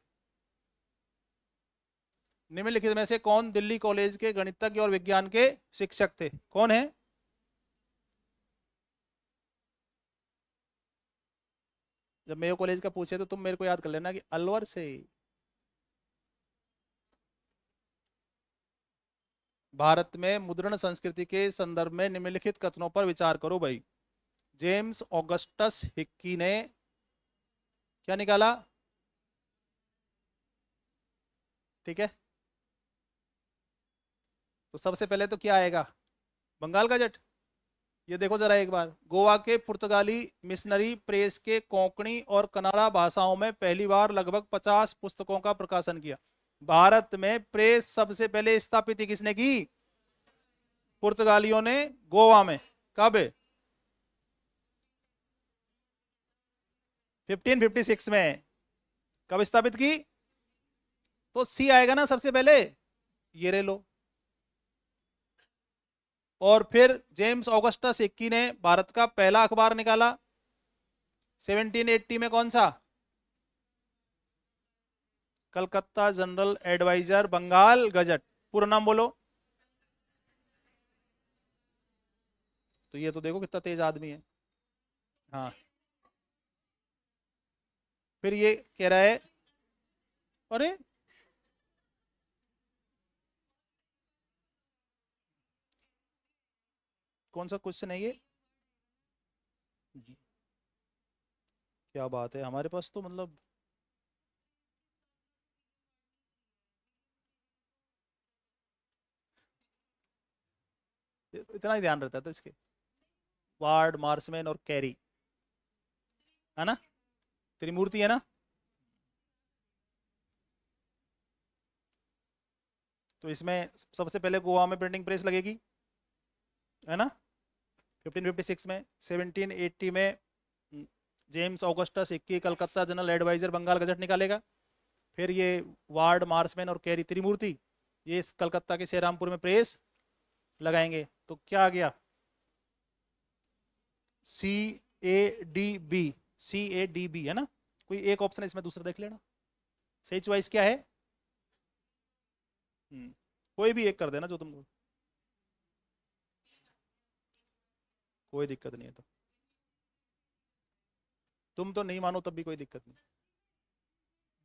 निम्नलिखित में से कौन दिल्ली कॉलेज के गणितज्ञ और विज्ञान के शिक्षक थे? कौन है? जब मेयो कॉलेज का पूछे तो तुम मेरे को याद कर लेना कि अलवर से। भारत में मुद्रण संस्कृति के संदर्भ में निम्नलिखित कथनों पर विचार करो भाई। जेम्स ऑगस्टस हिक्की ने क्या निकाला? ठीक है, तो सबसे पहले तो क्या आएगा? बंगाल गजट। ये देखो जरा एक बार, गोवा के पुर्तगाली मिशनरी प्रेस के कोंकणी और कन्नड़ा भाषाओं में पहली बार लगभग 50 पुस्तकों का प्रकाशन किया। भारत में प्रेस सबसे पहले स्थापित किसने की? पुर्तगालियों ने, गोवा में। कब? 1556 में। कब स्थापित की? तो सी आएगा ना सबसे पहले, ये रे लो। और फिर जेम्स ऑगस्टस हिक्की ने भारत का पहला अखबार निकाला 1780 में, कौन सा? Calcutta general advisor Bengal gazette. पूरा नाम बोलो। तो ये तो देखो कितना तेज आदमी है। हाँ, फिर ये कह रहा है, अरे कौन सा क्वेश्चन है ये? क्या बात है, हमारे पास तो मतलब इतना ही ध्यान रहता था इसके। वार्ड, मार्समैन और कैरी, है ना? त्रिमूर्ति है ना? तो इसमें सबसे पहले गोवा में प्रिंटिंग प्रेस लगेगी, है ना? 1556 में। 1780 में James Augustus Hicky Calcutta general advisor Bengal gazette निकालेगा। फिर ये वार्ड, मार्समैन और कैरी त्रिमूर्ति, ये कलकत्ता के श्रीरामपुर में प्रेस लगाएंगे। तो क्या आ गया? CADB। CADB है ना? कोई एक ऑप्शन इसमें दूसरा देख लेना। सही चॉइस क्या है? कोई भी एक कर देना जो तुम, कोई दिक्कत नहीं है। तो तुम तो नहीं मानो तब भी कोई दिक्कत नहीं।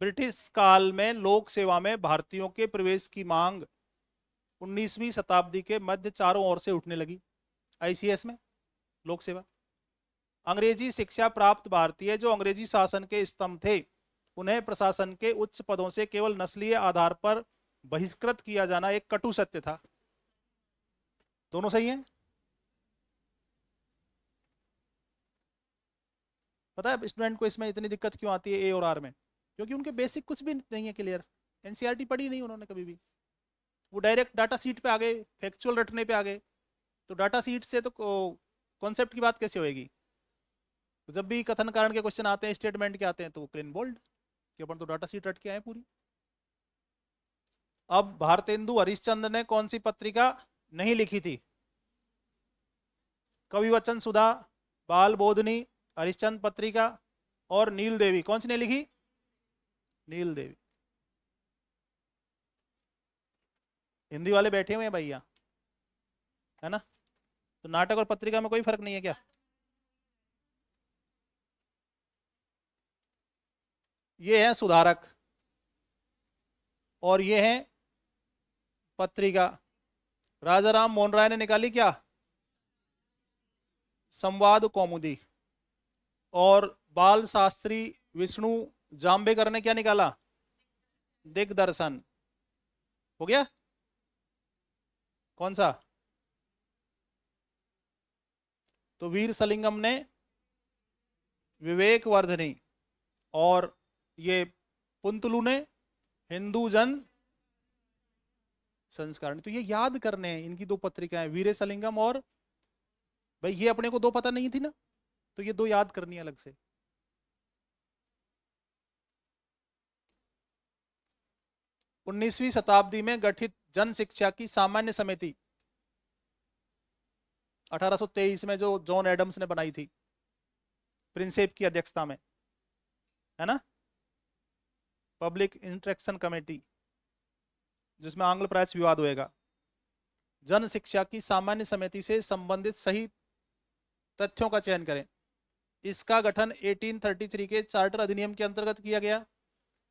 ब्रिटिश काल में लोक सेवा में भारतीयों के प्रवेश की मांग 19वीं शताब्दी के मध्य चारों ओर से उठने लगी। ICS में लोक सेवा। अंग्रेजी शिक्षा प्राप्त भारतीय जो अंग्रेजी शासन के स्तंभ थे, उन्हें प्रशासन के उच्च पदों से केवल नस्लीय आधार पर बहिष्कृत किया जाना एक कटु सत्य था। दोनों सही हैं। पता है स्टूडेंट को इसमें इतनी दिक्कत क्यों आती है A और R में? क्योंकि उनके बेसिक कुछ भी नहीं है क्लियर। NCERT पढ़ी नहीं उन्होंने कभी भी। वो डायरेक्ट डाटा सीट पे आ गए, फैक्चुअल रटने पे आ गए। तो डाटा सीट से तो कॉन्सेप्ट की बात कैसे होएगी? तो जब भी कथन कारण के क्वेश्चन आते हैं, स्टेटमेंट के आते हैं, तो प्लेन बोल्ड कि अपन तो डाटा सीट रट के आए पूरी। अब भारतेंदु हरिश्चंद्र ने कौन सी पत्रिका नहीं लिखी थी? कवि वचन सुधा, बाल बोधनी, हरिश्चंद्र पत्रिका और नील देवी, कौन सी ने लिखी? नील देवी। हिंदी वाले बैठे हुए हैं भैया, है ना? तो नाटक और पत्रिका में कोई फर्क नहीं है क्या? ये है सुधारक और ये है पत्रिका। राजा राम मोहन राय ने निकाली क्या? संवाद कौमुदी। और बाल शास्त्री विष्णु जाम्बेकर ने क्या निकाला? दिग्दर्शन। हो गया? कौन सा? तो वीर सलिंगम ने विवेक वर्धनी और ये पुंतलू ने हिंदू जन संस्करण। तो ये याद करने हैं, इनकी दो पत्रिकाएं, वीर सलिंगम और, भाई ये अपने को दो पता नहीं थी ना, तो ये दो याद करनी है अलग से। उन्नीसवीं शताब्दी में गठित जन शिक्षा की सामान्य समिति 1823 में जो जॉन एडम्स ने बनाई थी, प्रिंसेप की अध्यक्षता में, है ना? पब्लिक इंस्ट्रक्शन कमेटी, जिसमें आंग्ल प्राच्य विवाद होएगा। जन शिक्षा की सामान्य समिति से संबंधित सही तथ्यों का चयन करें। इसका गठन 1833 के चार्टर अधिनियम के अंतर्गत किया गया।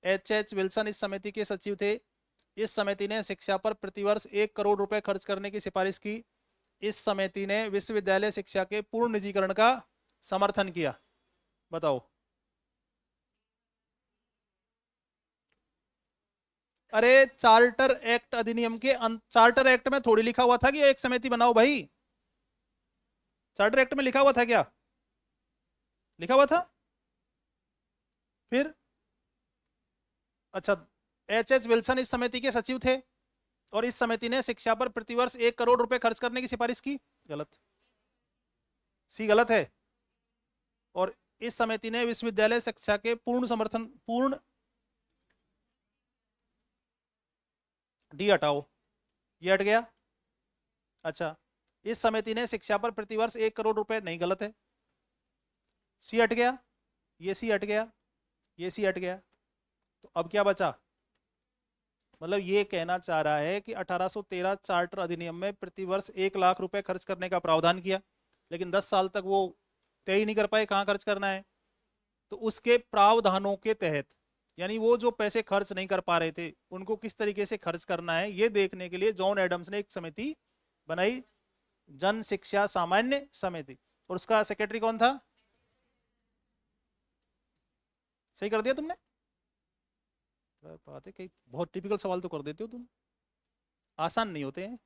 एच विल्सन इस समिति के सचिव थे। इस समिति ने शिक्षा पर प्रतिवर्ष 1 करोड़ रुपए खर्च करने की सिफारिश की। इस समिति ने विश्वविद्यालय शिक्षा के पूर्ण निजीकरण का समर्थन किया। बताओ। अरे चार्टर एक्ट अधिनियम के चार्टर एक्ट में थोड़ी लिखा हुआ था कि एक समिति बनाओ भाई। चार्टर एक्ट में लिखा हुआ था क्या? लिखा हुआ था? फिर अच्छा, एच विल्सन इस समिति के सचिव थे और इस समिति ने शिक्षा पर प्रतिवर्ष 1 करोड़ रुपए खर्च करने की सिफारिश की। गलत, सी गलत है। और इस समिति ने विश्वविद्यालय शिक्षा के पूर्ण डी हटाओ, ये हट गया। अच्छा, इस समिति ने शिक्षा पर प्रतिवर्ष 1 करोड़ रुपए, नहीं गलत है। सी हट गया, ये सी हट गया, ये सी हट गया। तो अब क्या बचा? मतलब ये कहना चाह रहा है कि 1813 चार्टर अधिनियम में प्रतिवर्ष 1 लाख रुपए खर्च करने का प्रावधान किया, लेकिन 10 साल तक वो तय ही नहीं कर पाए कहाँ खर्च करना है। तो उसके प्रावधानों के तहत, यानी वो जो पैसे खर्च नहीं कर पा रहे थे उनको किस तरीके से खर्च करना है ये देखने के लिए जॉन एडम्स ने एक समिति बनाई, जन शिक्षा सामान्य समिति। और उसका सेक्रेटरी कौन था? सही कर दिया तुमने? बात है, कई बहुत टिपिकल सवाल तो कर देते हो तुम, आसान नहीं होते हैं।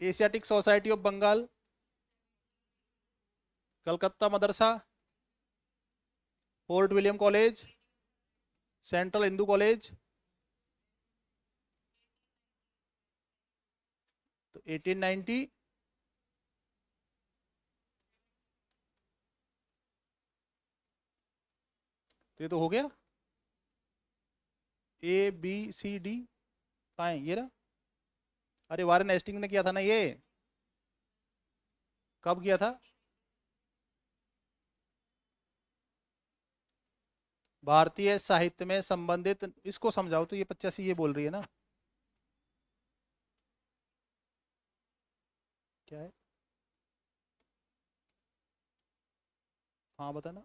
Asiatic Society of Bengal, Calcutta मदरसा, Fort William College, Central Hindu College. तो 1890, तो ये तो हो गया। ए बी सी डी कहाँ है? ये रहा। अरे वारेन हेस्टिंग ने किया था ना ये। कब किया था? भारतीय साहित्य में संबंधित, इसको समझाओ। तो ये 85 ये बोल रही है ना, क्या है? हाँ बताना।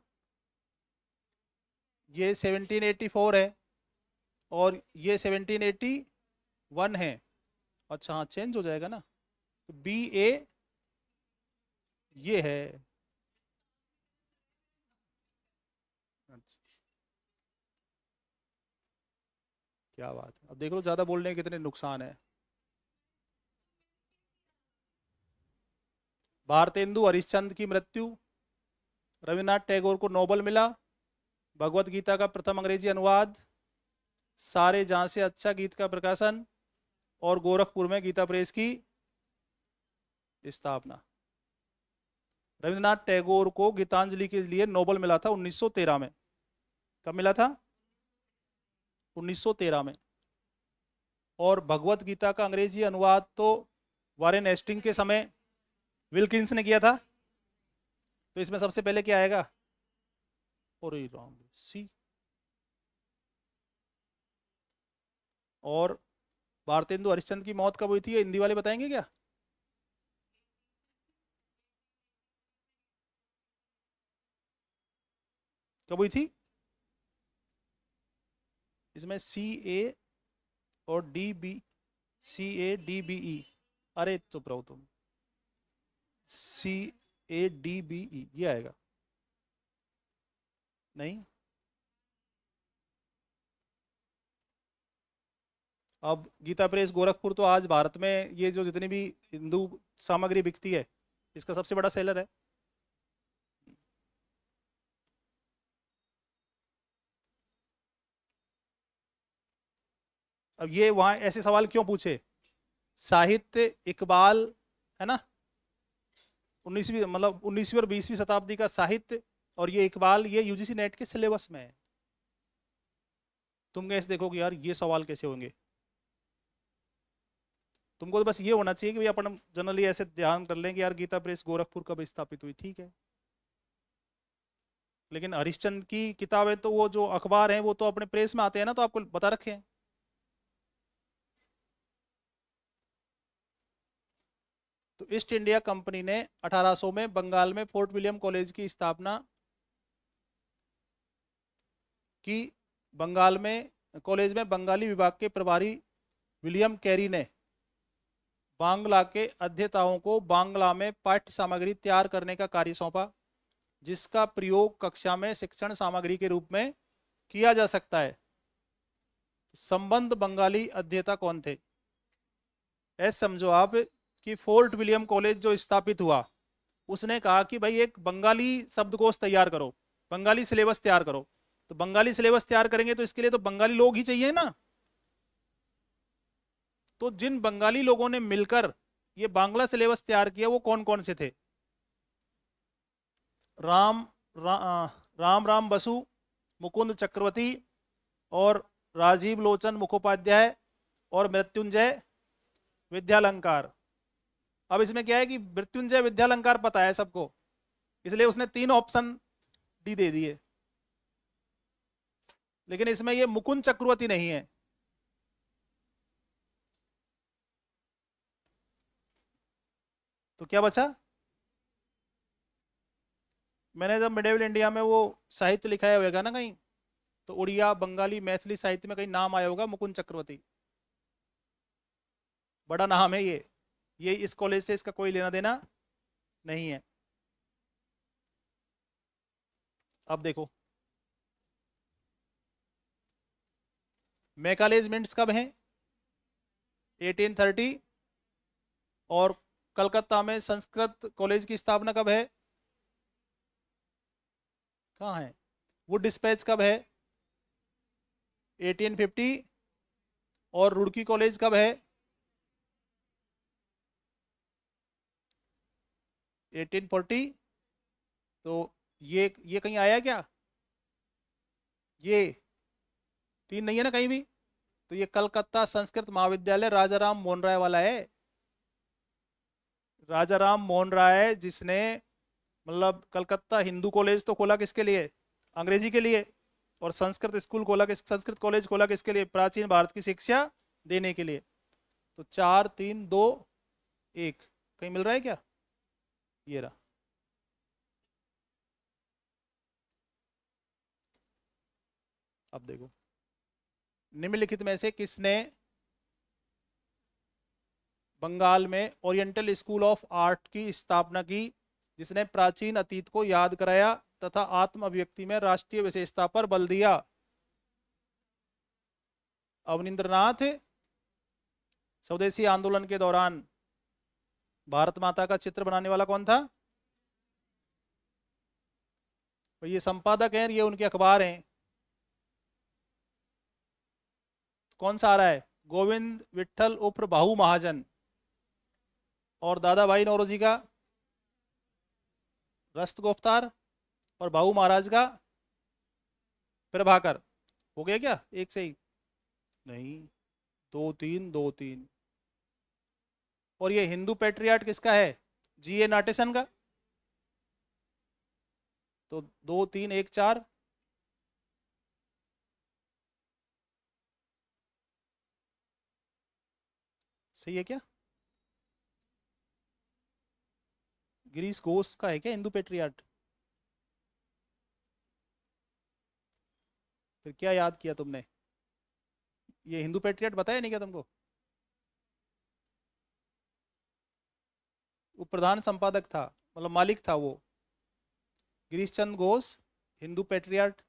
ये 1784 है और ये 1781 है। अच्छा हाँ, चेंज हो जाएगा ना। तो बी ए ये है। अच्छा, क्या बात है। अब देख लो ज्यादा बोलने के कितने नुकसान है। भारतेंदु हरिश्चंद्र की मृत्यु, रविन्द्रनाथ टैगोर को नोबेल मिला, भगवत गीता का प्रथम अंग्रेजी अनुवाद, सारे जहां से अच्छा गीत का प्रकाशन और गोरखपुर में गीता प्रेस की स्थापना। रविन्द्रनाथ टैगोर को गीतांजलि के लिए नोबेल मिला था 1913 में। कब मिला था? 1913 में। और भगवत गीता का अंग्रेजी अनुवाद तो वारेन हेस्टिंग के समय विल्किंस ने किया था। तो इसमें सबसे पहले क्या आएगा? और राम सी। और भारतेंदु हरिश्चंद्र की मौत कब हुई थी, ये हिंदी वाले बताएंगे क्या? कब हुई थी? इसमें सी ए और डी बी, CADBE। अरे चुप रहो तुम। CADBE ये आएगा। नहीं। अब गीता प्रेस गोरखपुर तो आज भारत में ये जो जितनी भी हिंदू सामग्री बिकती है, इसका सबसे बड़ा सेलर है। अब ये वहां ऐसे सवाल क्यों पूछे? साहित्य इकबाल, है ना, 19वीं मतलब 19वीं और 20वीं शताब्दी का साहित्य, और ये इकबाल, ये यूजीसी नेट के सिलेबस में है। तुम कैसे देखोगे यार ये सवाल कैसे होंगे? तुमको तो बस ये होना चाहिए कि भाई अपन जनरली ऐसे ध्यान कर लें कि यार गीता प्रेस गोरखपुर कब स्थापित हुई, ठीक है। लेकिन हरिश्चंद्र की किताबें तो वो जो अखबार हैं वो तो अपने प्रेस में आते हैं ना, तो आपको बता रखे हैं। तो ईस्ट इंडिया कंपनी ने 1800 में बंगाल में फोर्ट विलियम कॉलेज की स्थापना की। बंगाल में कॉलेज में बंगाली विभाग के प्रभारी विलियम कैरी ने बांग्ला के अध्येताओं को बांग्ला में पाठ्य सामग्री तैयार करने का कार्य सौंपा, जिसका प्रयोग कक्षा में शिक्षण सामग्री के रूप में किया जा सकता है। संबंध बंगाली अध्येता कौन थे? ऐसे समझो आप कि फोर्ट विलियम कॉलेज जो स्थापित हुआ, उसने कहा कि भाई एक बंगाली शब्दकोश तैयार करो, बंगाली सिलेबस तैयार करो। तो बंगाली सिलेबस तैयार करेंगे तो इसके लिए तो बंगाली लोग ही चाहिए ना। तो जिन बंगाली लोगों ने मिलकर ये बांग्ला सिलेबस तैयार किया वो कौन कौन से थे? राम रा, राम राम बसु, मुकुंद चक्रवर्ती, और राजीव लोचन मुखोपाध्याय, और मृत्युंजय विद्यालंकार। अब इसमें क्या है कि मृत्युंजय विद्यालंकार पता है सबको, इसलिए उसने 3 ऑप्शन डी दे दिए। लेकिन इसमें ये मुकुंद चक्रवर्ती नहीं है। तो क्या बचा? मैंने जब मिडेवल इंडिया में वो साहित्य लिखाया होगा ना कहीं, तो उड़िया बंगाली मैथिली साहित्य में कहीं नाम आया होगा मुकुंद चक्रवर्ती। बड़ा नाम है ये इस कॉलेज से इसका कोई लेना देना नहीं है। अब देखो मैकालेज मिंट्स कब हैं? 1830। और कलकत्ता में संस्कृत कॉलेज की स्थापना कब है? कहाँ है? वुड डिस्पैच कब है? 1850। और रुड़की कॉलेज कब है? 1840। तो ये कहीं आया क्या? ये 3 नहीं है ना कहीं भी। तो ये कलकत्ता संस्कृत महाविद्यालय राजा राम मोहन राय वाला है। राजा राम मोहन राय जिसने मतलब कलकत्ता हिंदू कॉलेज तो खोला किसके लिए? अंग्रेजी के लिए। और संस्कृत स्कूल खोला, किस संस्कृत कॉलेज खोला किसके लिए? प्राचीन भारत की शिक्षा देने के लिए। तो 4 3 2 1 कहीं मिल रहा है क्या? ये रहा। अब देखो निम्नलिखित में से किसने बंगाल में ओरिएंटल स्कूल ऑफ आर्ट की स्थापना की, जिसने प्राचीन अतीत को याद कराया तथा आत्म अभिव्यक्ति में राष्ट्रीय विशेषता पर बल दिया? अवनींद्रनाथ। स्वदेशी आंदोलन के दौरान भारत माता का चित्र बनाने वाला कौन था? तो ये संपादक हैं, ये उनके अखबार हैं। कौन सा आ रहा है? गोविंद विठल उर्फ बाहू महाजन। और दादा भाई नौरोजी का रस्त गुफ्तार। और बाहू महाराज का प्रभाकर। हो गया क्या? एक से ही नहीं, 2 3 2 3। और ये हिंदू पैट्रियाट किसका है? G.A. नाटेसन का, तो 2 3 1 4। सही है क्या? गिरीश घोष का है क्या हिंदू पेट्रियाट? फिर क्या याद किया तुमने? ये हिंदू पेट्रियाट बताया नहीं क्या तुमको? वो प्रधान संपादक था, मतलब मालिक था वो। गिरीश चंद्र घोष हिंदू पेट्रियाट,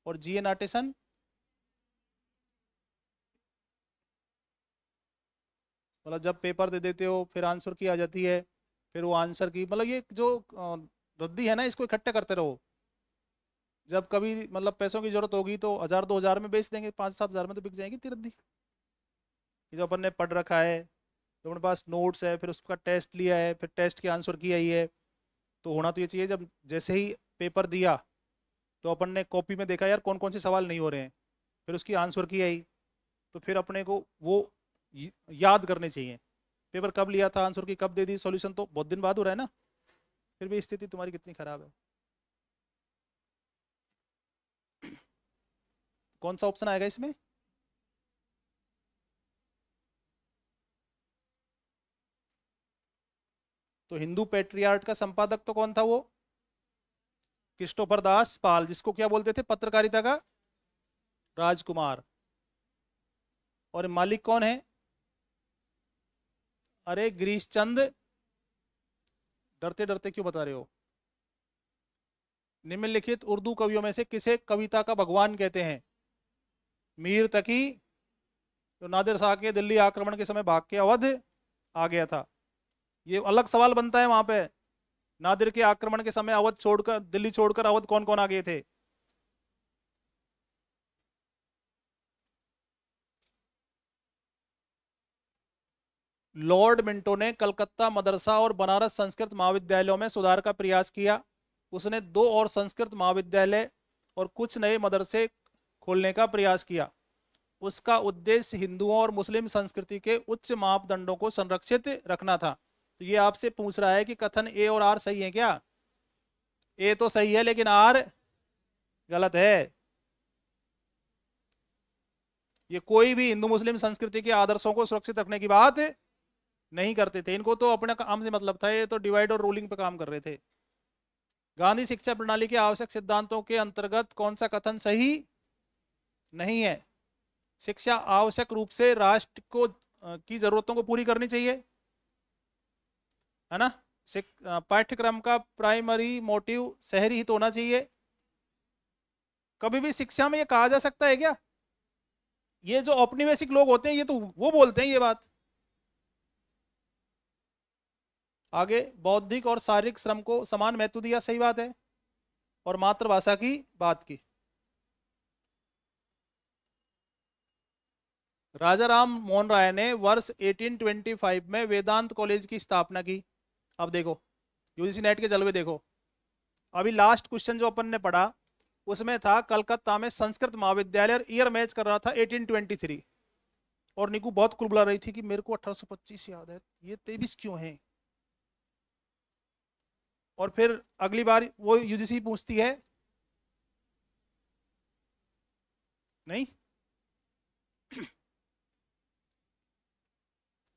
और G.A. नाटेसन मतलब जब पेपर दे देते हो फिर आंसर की आ जाती है, फिर वो आंसर की मतलब ये जो रद्दी है ना, इसको इकट्ठा करते रहो। जब कभी मतलब पैसों की जरूरत होगी तो 1000 2000 में बेच देंगे, 5 7 हज़ार में तो बिक जाएगी इतनी रद्दी। ये जो अपन ने पढ़ रखा है, जो अपने पास नोट्स है, फिर उसका टेस्ट लिया है, फिर टेस्ट की आंसर की आई है, तो होना तो ये चाहिए। जब जैसे ही पेपर दिया तो अपन ने कॉपी में देखा यार कौन कौन से सवाल नहीं हो रहे हैं, फिर उसकी आंसर की आई, तो फिर अपने को वो याद करने चाहिए। पेपर कब लिया था, आंसर की कब दे दी, सॉल्यूशन तो बहुत दिन बाद हो रहा है ना, फिर भी स्थिति तुम्हारी कितनी खराब है। कौन सा ऑप्शन आएगा इसमें? तो हिंदू पेट्रियार्ट का संपादक तो कौन था वो? क्रिस्टोफर दास पाल, जिसको क्या बोलते थे पत्रकारिता का राजकुमार। और मालिक कौन है? अरे गिरीश चंद, डरते डरते क्यों बता रहे हो? निम्नलिखित उर्दू कवियों में से किसे कविता का भगवान कहते हैं? मीर तकी, जो नादिर शाह के दिल्ली आक्रमण के समय भाग के अवध आ गया था। ये अलग सवाल बनता है वहां पे, नादिर के आक्रमण के समय अवध छोड़कर, दिल्ली छोड़कर अवध कौन कौन आ गए थे? लॉर्ड मिंटो ने कलकत्ता मदरसा और बनारस संस्कृत महाविद्यालयों में सुधार का प्रयास किया। उसने 2 और संस्कृत महाविद्यालय और कुछ नए मदरसे खोलने का प्रयास किया। उसका उद्देश्य हिंदुओं और मुस्लिम संस्कृति के उच्च मापदंडों को संरक्षित रखना था। तो ये आपसे पूछ रहा है कि कथन ए और आर सही है क्या? ए तो सही है लेकिन आर गलत है। ये कोई भी हिंदू मुस्लिम संस्कृति के आदर्शों को सुरक्षित रखने की बात नहीं करते थे। इनको तो अपने काम से मतलब था, ये तो डिवाइड और रूलिंग पे काम कर रहे थे। गांधी शिक्षा प्रणाली के आवश्यक सिद्धांतों के अंतर्गत कौन सा कथन सही नहीं है? शिक्षा आवश्यक रूप से राष्ट्र को की जरूरतों को पूरी करनी चाहिए, है ना। पाठ्यक्रम का प्राइमरी मोटिव शहरी हित होना चाहिए। कभी भी शिक्षा में ये कहा जा सकता है क्या? ये जो औपनिवेशिक लोग होते हैं ये तो वो बोलते हैं ये बात। आगे, बौद्धिक और शारीरिक श्रम को समान महत्व दिया, सही बात है। और मातृभाषा की बात की। राजा राम मोहन राय ने वर्ष 1825 में वेदांत कॉलेज की स्थापना की। अब देखो यूजीसी नेट के जलवे देखो। अभी लास्ट क्वेश्चन जो अपन ने पढ़ा उसमें था कलकत्ता में संस्कृत महाविद्यालय, और ईयर मैच कर रहा था 1823। और निकू बहुत कुलबुला रही थी कि मेरे को 1825 याद है, ये 23 क्यों है। और फिर अगली बार वो यूजीसी पूछती है, नहीं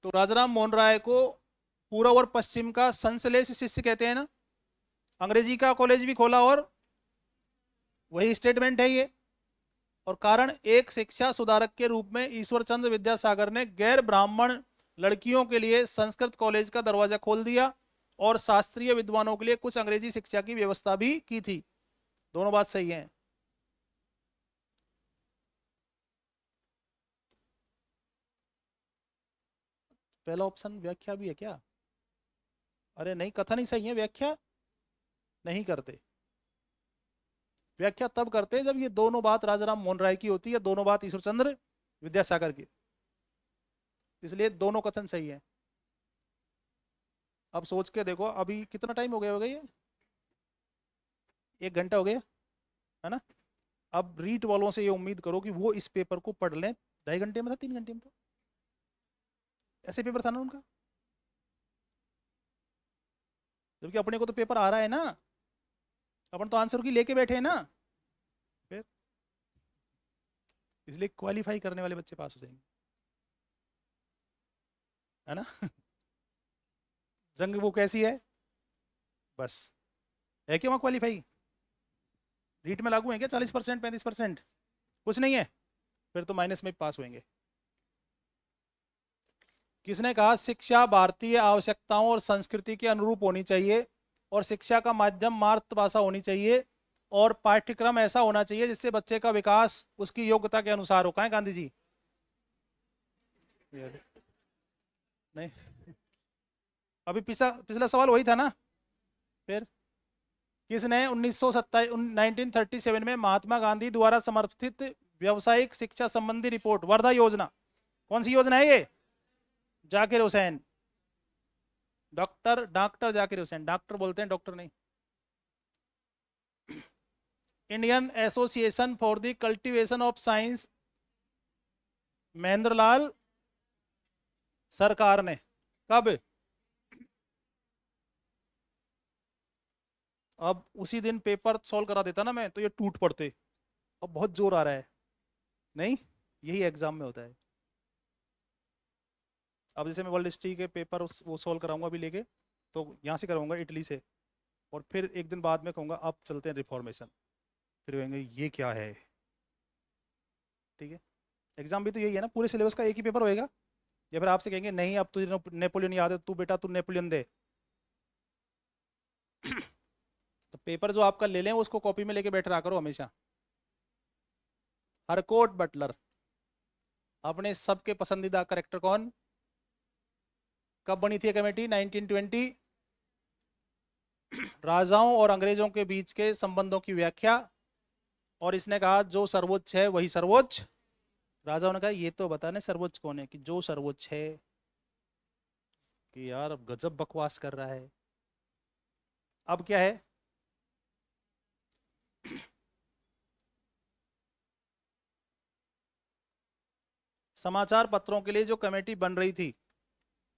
तो राजाराम मोहन राय को पूर्व और पश्चिम का संश्लेष शिष्य कहते हैं ना। अंग्रेजी का कॉलेज भी खोला और वही स्टेटमेंट है ये। और कारण, एक शिक्षा सुधारक के रूप में ईश्वर चंद्र विद्यासागर ने गैर ब्राह्मण लड़कियों के लिए संस्कृत कॉलेज का दरवाजा खोल दिया और शास्त्रीय विद्वानों के लिए कुछ अंग्रेजी शिक्षा की व्यवस्था भी की थी। दोनों बात सही है। पहला ऑप्शन व्याख्या भी है क्या? अरे नहीं, कथन ही सही है, व्याख्या नहीं करते। व्याख्या तब करते जब ये दोनों बात राजाराम मोहन राय की होती है, दोनों बात ईश्वर चंद्र विद्यासागर की, इसलिए दोनों कथन सही है। अब सोच के देखो, अभी कितना टाइम हो गया होगा, ये 1 घंटा हो गया, है ना। अब रीट वालों से ये उम्मीद करो कि वो इस पेपर को पढ़ लें। 2.5 घंटे में था, 3 घंटे में था, ऐसे पेपर था ना उनका। जबकि अपने को तो पेपर आ रहा है ना, अपन तो आंसर की लेके बैठे हैं ना। फिर इसलिए क्वालिफाई करने वाले बच्चे पास हो जाएंगे, है ना। जंग वो कैसी है, बस है कि वहाँ क्वालिफाई रीट में लागू है क्या 40% 35%? कुछ नहीं है, फिर तो माइनस में पास होंगे। किसने कहा शिक्षा भारतीय आवश्यकताओं और संस्कृति के अनुरूप होनी चाहिए और शिक्षा का माध्यम मातृभाषा होनी चाहिए और पाठ्यक्रम ऐसा होना चाहिए जिससे बच्चे का विकास उसकी योग्यता के अनुसार हो? कहाँ है गांधी जी? नहीं, अभी पिछला पिछला सवाल वही था ना। फिर किसने 1937 में महात्मा गांधी द्वारा समर्थित व्यावसायिक शिक्षा संबंधी रिपोर्ट वर्धा योजना, कौन सी योजना है ये? Zakir Hussain, doctor doctor Zakir Hussain, doctor बोलते हैं, डॉक्टर नहीं। Indian association for the cultivation of science, Mahendra Lal Sarkar ने कब? अब उसी दिन पेपर सॉल्व करा देता ना मैं, तो ये टूट पड़ते। अब बहुत जोर आ रहा है, नहीं यही एग्जाम में होता है। अब जैसे मैं वर्ल्ड हिस्ट्री के पेपर वो सॉल्व कराऊंगा अभी लेके, तो यहाँ से कराऊंगा इटली से, और फिर एक दिन बाद में कहूँगा अब चलते हैं रिफॉर्मेशन, फिर कहेंगे ये क्या है। ठीक है, एग्जाम भी तो यही है ना, पूरे सिलेबस का एक ही पेपर होएगा, या फिर आपसे कहेंगे नहीं अब तुझे नेपोलियन याद है, तू बेटा तू नेपोलियन दे। तो पेपर जो आपका ले लें उसको कॉपी में लेके बैठ रहा करो हमेशा। हरकोट बटलर, अपने सबके पसंदीदा करेक्टर कौन? कब बनी थी कमेटी? 1920। राजाओं और अंग्रेजों के बीच के संबंधों की व्याख्या, और इसने कहा जो सर्वोच्च है वही सर्वोच्च। राजाओं ने कहा ये तो बताने सर्वोच्च कौन है, कि जो सर्वोच्च है। कि यार अब गजब बकवास कर रहा है। अब क्या है? समाचार पत्रों के लिए जो कमेटी बन रही थी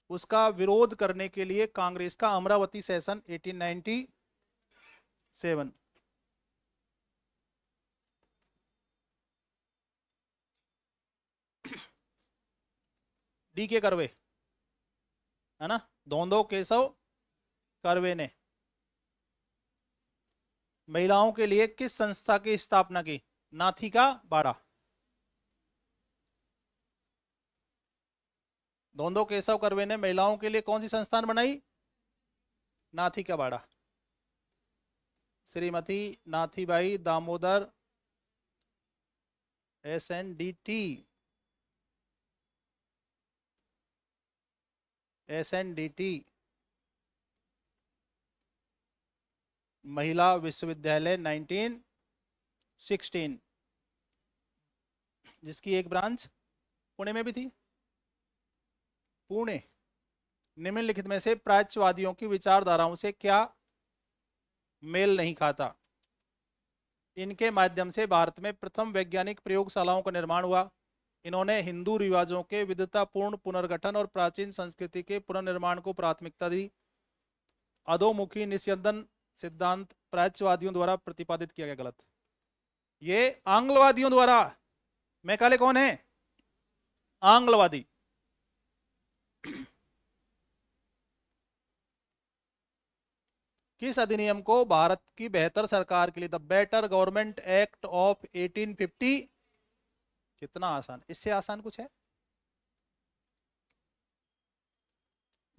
उसका विरोध करने के लिए कांग्रेस का अमरावती सेशन 1897। डी के करवे, है ना, धोंदो केशव करवे ने महिलाओं के लिए किस संस्था की स्थापना की? नाथी का बाड़ा। धोंदो केशव करवे ने महिलाओं के लिए कौन सी संस्थान बनाई? नाथी का बाड़ा। श्रीमती नाथीबाई दामोदर SNDT, SNDT महिला विश्वविद्यालय 1916, जिसकी एक ब्रांच पुणे में भी थी। पुणे। निम्नलिखित में से प्राच्यवादियों की विचारधाराओं से क्या मेल नहीं खाता? इनके माध्यम से भारत में प्रथम वैज्ञानिक प्रयोगशालाओं का निर्माण हुआ। इन्होंने हिंदू रिवाजों के विविधतापूर्ण पुनर्गठन और प्राचीन संस्कृति के पुनर्निर्माण को प्राथमिकता दी। अधोमुखी निस्यंदन सिद्धांत प्राच्यवादियों द्वारा प्रतिपादित किया गया। गलत, ये आंग्लवादियों द्वारा। मैकाले कौन है? आंग्लवादी। किस अधिनियम को भारत की बेहतर सरकार के लिए, the better government act of 1850? कितना आसान, इससे आसान कुछ है?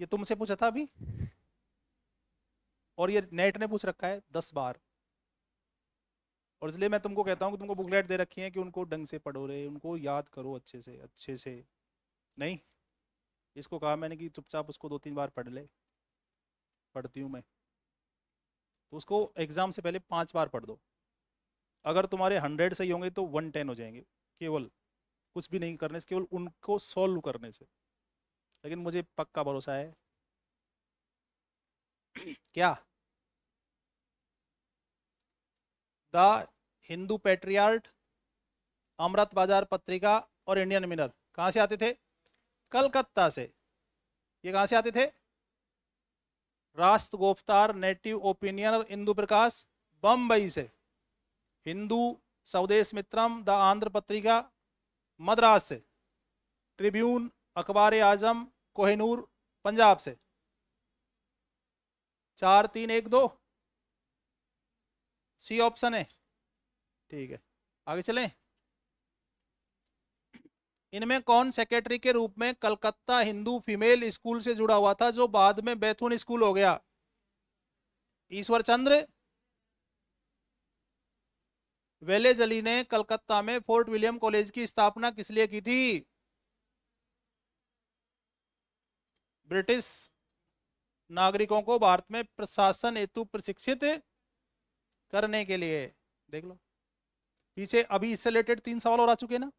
ये तुमसे पूछा था अभी, और ये नेट ने पूछ रखा है 10 बार। और इसलिए मैं तुमको कहता हूं कि तुमको बुकलेट दे रखी है कि उनको ढंग से पढ़ो रे, उनको याद करो अच्छे से अच्छे से। नहीं, इसको कहा मैंने कि चुपचाप उसको 2-3 बार पढ़ ले, पढ़ती हूँ मैं, तो उसको एग्जाम से पहले 5 बार पढ़ दो। अगर तुम्हारे 100 सही होंगे तो 110 हो जाएंगे, केवल कुछ भी नहीं करने से, केवल उनको सॉल्व करने से। लेकिन मुझे पक्का भरोसा है। क्या? द हिंदू पेट्रियार्ट, अमृत बाजार पत्रिका और इंडियन मिरर कहाँ से आते थे? कलकत्ता से। ये कहाँ से आते थे? राष्ट्रगोफ्तार, नेटिव ओपिनियन, इंदु प्रकाश बम्बई से, हिंदू, स्वदेश मित्रम, द आंध्र पत्रिका मद्रास से, ट्रिब्यून, अखबार आजम, कोहिनूर पंजाब से। 4 3 1 2 सी ऑप्शन है। ठीक है, आगे चलें। इनमें कौन सेक्रेटरी के रूप में कलकत्ता हिंदू फीमेल स्कूल से जुड़ा हुआ था, जो बाद में बैथुन स्कूल हो गया? ईश्वर चंद्र वेलेजली ने कलकत्ता में फोर्ट विलियम कॉलेज की स्थापना किस लिए की थी? ब्रिटिश नागरिकों को भारत में प्रशासन हेतु प्रशिक्षित करने के लिए। देख लो पीछे, अभी इससे रिलेटेड 3 सवाल और आ चुके ना,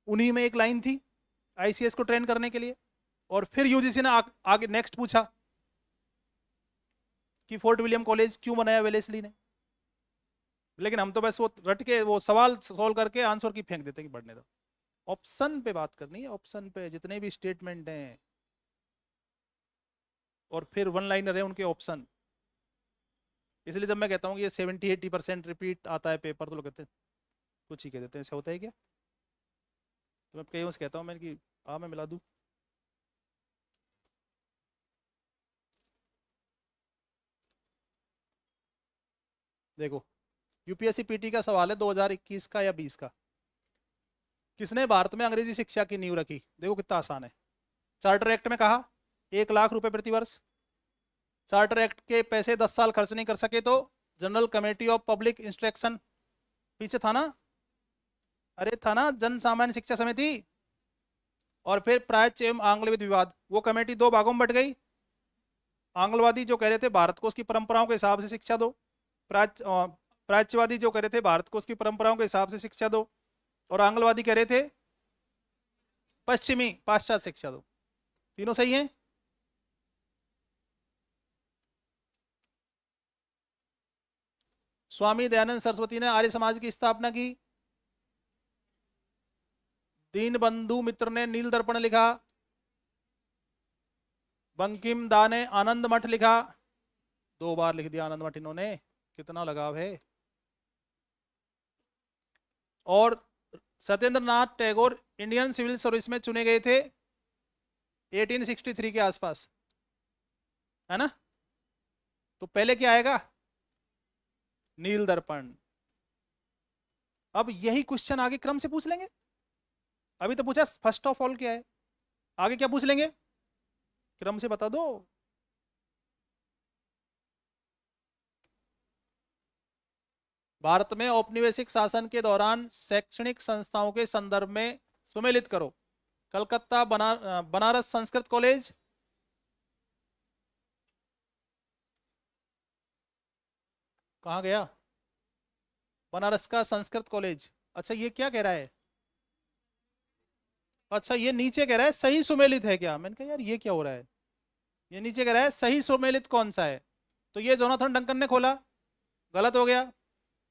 उन्हीं में एक लाइन थी आईसीएस को ट्रेन करने के लिए, और फिर यूजीसी ने आगे नेक्स्ट पूछा कि फोर्ट विलियम कॉलेज क्यों बनाया वेलेस्ली ने। लेकिन हम तो बस वो रट के वो सवाल सोल्व करके आंसर की फेंक देते हैं कि बढ़ने दो। ऑप्शन पे बात करनी है, ऑप्शन पे जितने भी स्टेटमेंट हैं, और फिर वन लाइनर है उनके ऑप्शन। इसलिए जब मैं कहता हूँ कि ये 70-80% रिपीट आता है पेपर, तो लोग कहते हैं कुछ ही कह देते हैं, ऐसा होता है क्या? तो मैं कई से कहता हूँ मैं कि मैं मिला दूँ। देखो यूपीएससी पीटी का सवाल है 2021 का या 20 का। किसने भारत में अंग्रेजी शिक्षा की नींव रखी? देखो कितना आसान है। चार्टर एक्ट में कहा 1 लाख रुपए प्रति वर्ष। चार्टर एक्ट के पैसे 10 साल खर्च नहीं कर सके तो general committee of public instruction, पीछे था ना, अरे था ना, जन सामान्य शिक्षा समिति। और फिर प्राच्य एवं आंग्लविद विवाद, वो कमेटी 2 भागों में बट गई। आंग्लवादी जो कह रहे थे भारत को उसकी परंपराओं के हिसाब से शिक्षा दो, प्राच्यवादी जो कह रहे थे भारत को उसकी परंपराओं के हिसाब से शिक्षा दो, और आंग्लवादी कह रहे थे पश्चिमी पाश्चात्य शिक्षा दो। तीनों सही हैं। स्वामी दयानंद सरस्वती ने आर्य समाज की स्थापना की। दीन बंधु मित्र ने नील दर्पण लिखा। बंकिम दा ने आनंद मठ लिखा। 2 बार लिख दिया आनंद मठ इन्होंने, कितना लगाव है। और Satyendra Nath Tagore Indian civil service में चुने गए थे 1863 के आसपास, है ना? तो पहले क्या आएगा? नील दर्पण। अब यही क्वेश्चन आगे क्रम से पूछ लेंगे। अभी तो पूछा फर्स्ट ऑफ ऑल क्या है, आगे क्या पूछ लेंगे क्रम से बता दो। भारत में औपनिवेशिक शासन के दौरान शैक्षणिक संस्थाओं के संदर्भ में सुमेलित करो। कलकत्ता बनारस संस्कृत कॉलेज, कहाँ गया? बनारस का संस्कृत कॉलेज। अच्छा ये क्या कह रहा है? अच्छा ये नीचे कह रहा है सही सुमेलित है क्या? मैंने कहा यार ये क्या हो रहा है, ये नीचे कह रहा है सही सुमेलित कौन सा है? तो ये जोनाथन डंकन ने खोला, गलत हो गया।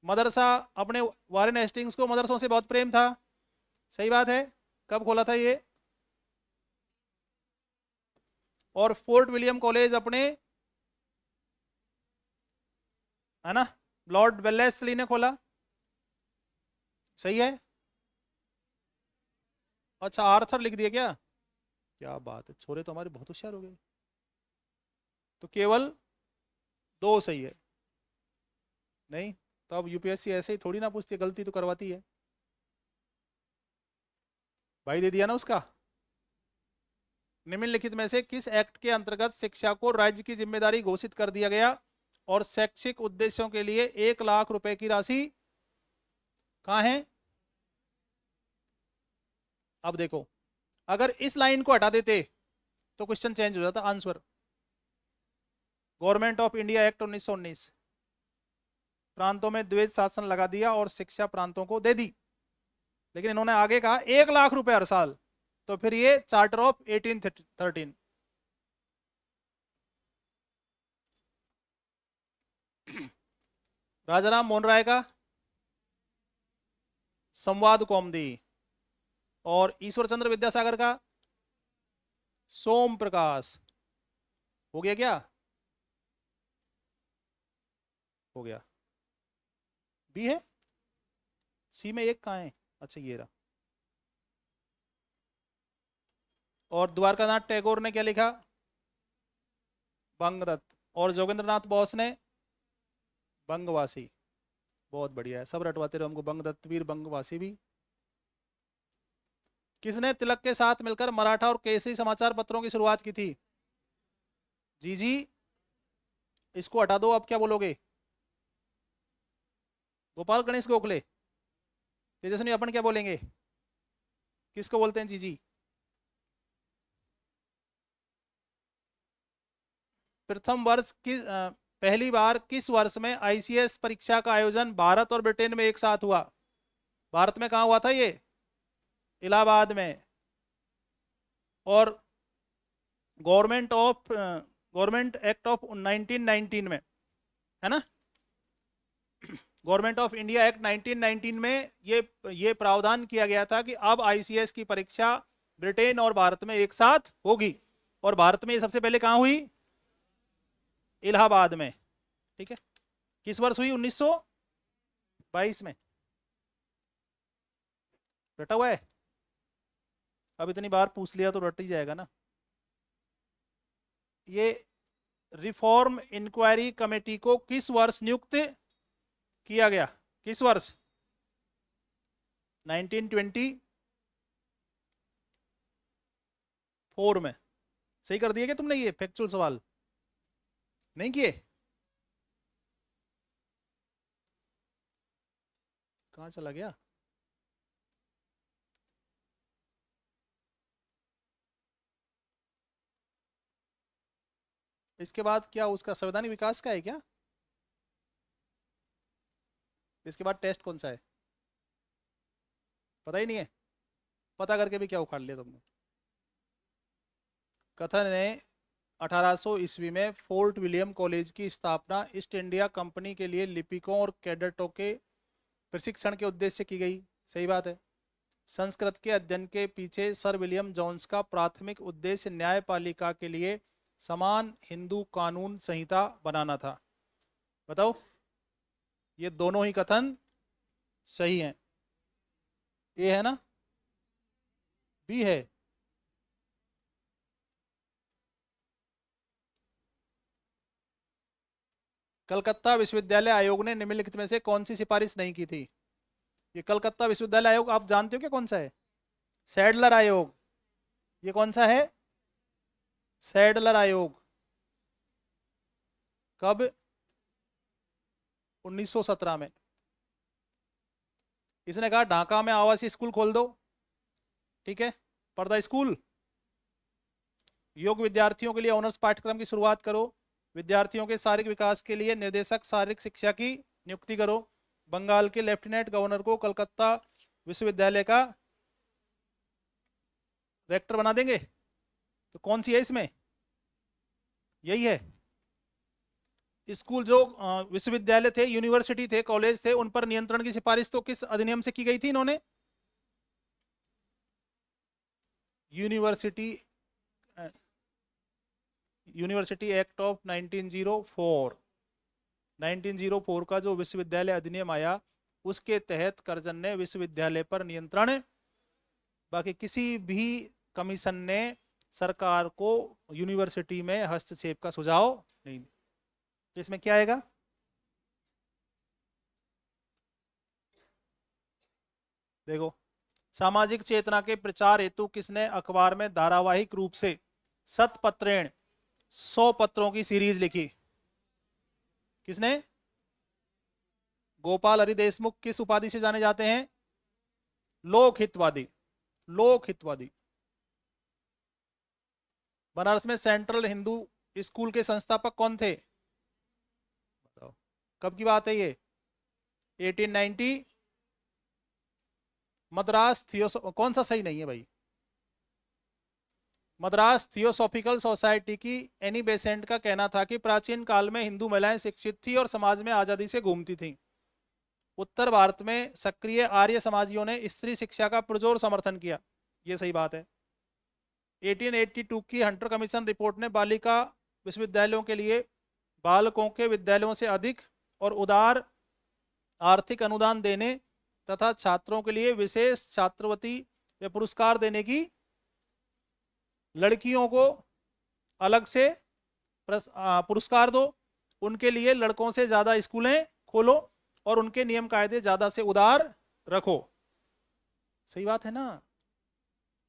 मदरसा, अपने वारेन हेस्टिंग्स को मदरसों से बहुत प्रेम था, सही बात है। कब खोला था ये? और फोर्ट विलियम कॉलेज अपने, है ना, लॉर्ड वेलेस्ली ने खोला, सही है। अच्छा आर्थर लिख दिया क्या? क्या बात है, छोरे तो हमारे बहुत होशियार हो गए। तो केवल 2 सही है। नहीं तो अब यूपीएससी ऐसे ही थोड़ी ना पूछती है, गलती तो करवाती है। भाई दे दिया ना उसका। निम्नलिखित में से किस एक्ट के अंतर्गत शिक्षा को राज्य की जिम्मेदारी घोषित कर दिया गया और शैक्षिक उद्देश्यों के लिए 1 लाख रुपए की राशि कहाँ है? अब देखो अगर इस लाइन को हटा देते तो क्वेश्चन चेंज हो जाता answer. Government of India act 1919, प्रांतों में द्वैध शासन लगा दिया और शिक्षा प्रांतों को दे दी। लेकिन इन्होंने आगे कहा 1 लाख रुपए हर साल, तो फिर ये चार्टर ऑफ 1813। राजाराम मोहन राय का संवाद कौमुदी, और ईश्वर चंद्र विद्यासागर का सोम प्रकाश। हो गया क्या? हो गया, बी है, सी में एक कहाँ है, अच्छा ये रहा। और द्वारकानाथ टैगोर ने क्या लिखा, बंगदत्त। और जोगेंद्रनाथ बोस ने बंगवासी। बहुत बढ़िया है, सब रटवाते रहो हमको, बंगदत्त वीर बंगवासी भी। किसने तिलक के साथ मिलकर मराठा और केसरी समाचार पत्रों की शुरुआत की थी? जी जी, इसको हटा दो, अब क्या बोलोगे? गोपाल गणेश गोखले। तेजस्वी अपन क्या बोलेंगे, किसको बोलते हैं जी जी? प्रथम वर्ष किस पहली बार किस वर्ष में आईसीएस परीक्षा का आयोजन भारत और ब्रिटेन में एक साथ हुआ? भारत में कहा हुआ था ये? इलाहाबाद में। और गवर्नमेंट एक्ट ऑफ 1919 में, है ना, गवर्नमेंट ऑफ इंडिया एक्ट 1919 में ये प्रावधान किया गया था कि अब आईसीएस की परीक्षा ब्रिटेन और भारत में एक साथ होगी। और भारत में ये सबसे पहले कहां हुई? इलाहाबाद में। ठीक है, किस वर्ष हुई? 1922 में। रटा हुआ है, अब इतनी बार पूछ लिया तो रट ही जाएगा ना। ये रिफॉर्म इंक्वायरी कमेटी को किस वर्ष नियुक्त किया गया? किस वर्ष? 1924 में। सही कर दिया क्या तुमने? ये फैक्चुअल सवाल नहीं किए? कहां चला गया? इसके बाद क्या उसका संवैधानिक विकास का है क्या? इसके बाद टेस्ट कौन सा है? पता ही नहीं है? पता करके भी क्या उखाड़ लिया तुमने? कथन ने 1800 ईस्वी में फोर्ट विलियम कॉलेज की स्थापना ईस्ट इंडिया कंपनी के लिए लिपिकों और कैडेटों के प्रशिक्षण के उद्देश्य से की गई। सही बात है। संस्कृत के अध्ययन के पीछे सर विलियम जोन्स का प्राथमिक उद्देश्य न्यायपालिका के लिए समान हिंदू कानून संहिता बनाना था। बताओ, ये दोनों ही कथन सही हैं। ए है ना, बी है? कलकत्ता विश्वविद्यालय आयोग ने निम्नलिखित में से कौन सी सिफारिश नहीं की थी? ये कलकत्ता विश्वविद्यालय आयोग आप जानते हो क्या कौन सा है? सैडलर आयोग। ये कौन सा है? सैडलर आयोग। कब? 1917 में। इसने कहा ढाका में आवासीय स्कूल खोल दो। ठीक है, पर्दा स्कूल। योग विद्यार्थियों के लिए ऑनर्स पाठ्यक्रम की शुरुआत करो। विद्यार्थियों के शारीरिक विकास के लिए निर्देशक शारीरिक शिक्षा की नियुक्ति करो। बंगाल के लेफ्टिनेंट गवर्नर को कलकत्ता विश्वविद्यालय का रेक्टर बना देंगे। तो कौन सी है इसमें? यही है। स्कूल जो विश्वविद्यालय थे, यूनिवर्सिटी थे, कॉलेज थे, उन पर नियंत्रण की सिफारिश तो किस अधिनियम से की गई थी इन्होंने? University university act of 1904। 1904 का जो विश्वविद्यालय अधिनियम आया, उसके तहत कर्जन ने विश्वविद्यालय पर नियंत्रण, बाकी किसी भी कमीशन ने सरकार को यूनिवर्सिटी में हस्तक्षेप का सुझाव नहीं दिया। तो इसमें क्या आएगा? देखो, सामाजिक चेतना के प्रचार हेतु किसने अखबार में धारावाहिक रूप से शतपत्रेण 100 पत्रों की सीरीज लिखी? किसने? गोपाल हरि देशमुख किस उपाधि से जाने जाते हैं? लोकहितवादी। लोकहितवादी। बनारस में सेंट्रल हिंदू स्कूल के संस्थापक कौन थे? बताओ, कब की बात है ये? 1890। मद्रास कौन सा सही नहीं है भाई? मद्रास थियोसॉफिकल सोसाइटी की एनी बेसेंट का कहना था कि प्राचीन काल में हिंदू महिलाएं शिक्षित थी और समाज में आजादी से घूमती थीं। उत्तर भारत में सक्रिय आर्य समाजियों ने स्त्री शिक्षा का पुरजोर समर्थन किया। ये सही बात है। 1882 की हंटर कमीशन रिपोर्ट ने बालिका विश्वविद्यालयों के लिए बालकों के विद्यालयों से अधिक और उदार आर्थिक अनुदान देने तथा छात्रों के लिए विशेष छात्रवृत्ति या पुरस्कार देने की, लड़कियों को अलग से पुरस्कार दो, उनके लिए लड़कों से ज्यादा स्कूलें खोलो और उनके नियम कायदे ज्यादा से उदार रखो। सही बात है ना?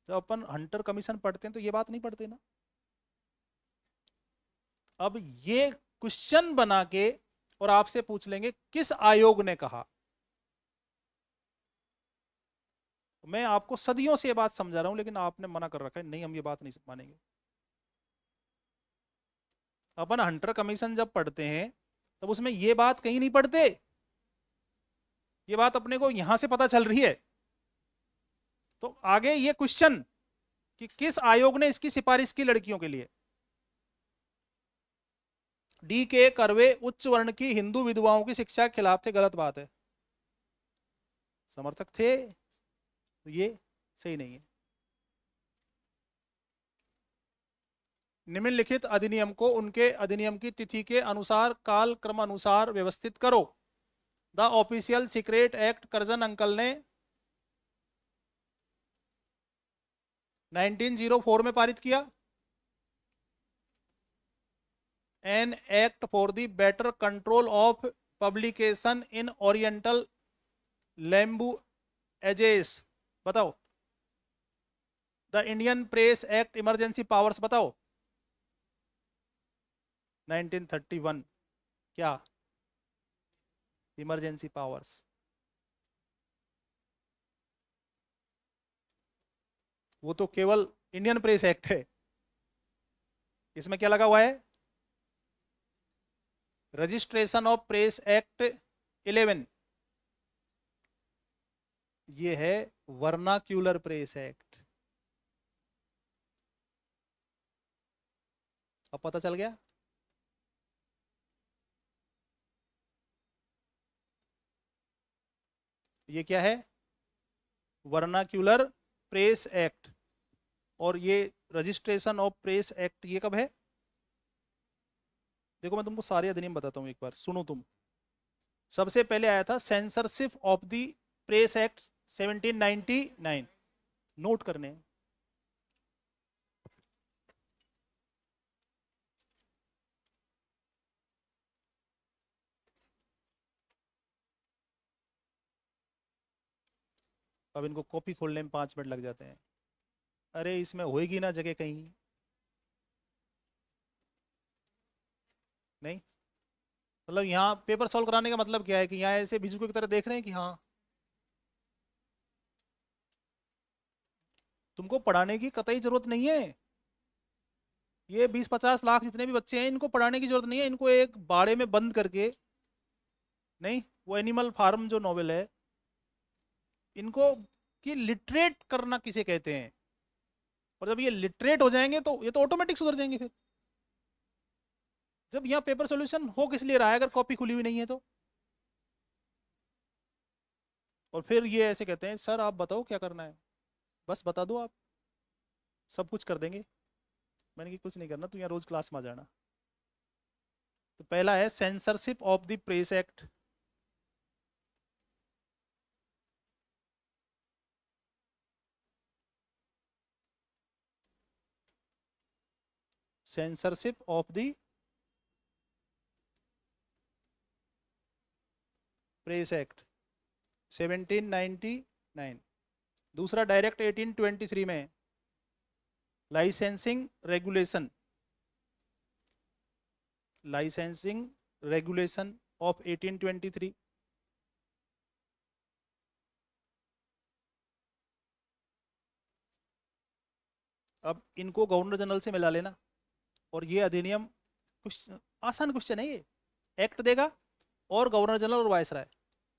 जब अपन हंटर कमीशन पढ़ते हैं तो ये बात नहीं पढ़ते ना। अब ये क्वेश्चन बना के और आपसे पूछ लेंगे किस आयोग ने कहा। मैं आपको सदियों से ये बात समझा रहा हूं, लेकिन आपने मना कर रखा है, नहीं हम ये बात नहीं मानेंगे। अपन हंटर कमीशन जब पढ़ते हैं तब उसमें ये बात कहीं नहीं पढ़ते, ये बात अपने को यहां से पता चल रही है। तो आगे ये क्वेश्चन कि किस आयोग ने इसकी सिफारिश की लड़कियों के लिए। डी के करवे उच्च वर्ण की हिंदू विधवाओं की शिक्षा के खिलाफ थे, गलत बात है। समर्थक थे तो ये सही नहीं है। निम्नलिखित अधिनियम को उनके अधिनियम की तिथि के अनुसार काल क्रम अनुसार व्यवस्थित करो। The official secret act Curzon अंकल ने 1904 में पारित किया। An act for the better control of publication in oriental languages, बताओ। The Indian press act emergency powers, बताओ। 1931 क्या इमरजेंसी पावर्स? वो तो केवल इंडियन प्रेस एक्ट है, इसमें क्या लगा हुआ है? रजिस्ट्रेशन ऑफ प्रेस एक्ट 11, ये है वर्नाक्यूलर प्रेस एक्ट। अब पता चल गया? ये क्या है? Vernacular press act. और ये रजिस्ट्रेशन ऑफ प्रेस एक्ट ये कब है? देखो मैं तुमको सारे अधिनियम बताता हूँ, एक बार सुनो तुम। सबसे पहले आया था censorship of the press act 1799, note करने हैं। अब इनको कॉपी खोलने में 5 मिनट लग जाते हैं। अरे इसमें होएगी ना जगह कहीं? नहीं, मतलब यहाँ पेपर सॉल्व कराने का मतलब क्या है कि यहाँ ऐसे भिजुको की तरह देख रहे हैं कि हाँ तुमको पढ़ाने की कतई जरूरत नहीं है। ये 20-50 लाख जितने भी बच्चे हैं इनको पढ़ाने की जरूरत नहीं है। इनको एक बाड़े में बंद करके, नहीं वो एनिमल फार्म जो नॉवेल है, इनको कि लिटरेट करना किसे कहते हैं। और जब ये लिटरेट हो जाएंगे तो ये तो ऑटोमेटिक सुधर जाएंगे। फिर जब यहाँ पेपर सॉल्यूशन हो किस लिए रहा है अगर कॉपी खुली हुई नहीं है तो? और फिर ये ऐसे कहते हैं सर आप बताओ क्या करना है, बस बता दो आप सब कुछ कर देंगे। मैंने कि कुछ नहीं करना, तू यहाँ रोज क्लास में आ जाना। तो पहला है censorship of the press act. Censorship of the press act 1799। दूसरा डायरेक्ट 1823 में licensing regulation, licensing regulation of 1823। अब इनको गवर्नर जनरल से मिला लेना। और ये अधिनियम कुछ आसान क्वेश्चन है, ये एक्ट देगा और गवर्नर जनरल और वायसराय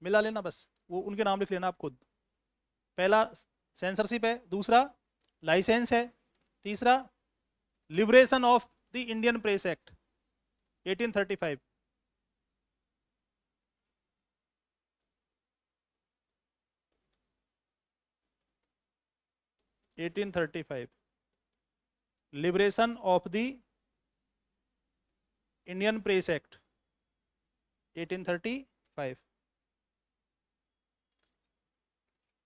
मिला लेना, बस वो उनके नाम लिख लेना आप खुद। पहला सेंसरशिप है, दूसरा लाइसेंस है, तीसरा liberation of the Indian press act 1835। Liberation of the Indian press act 1835।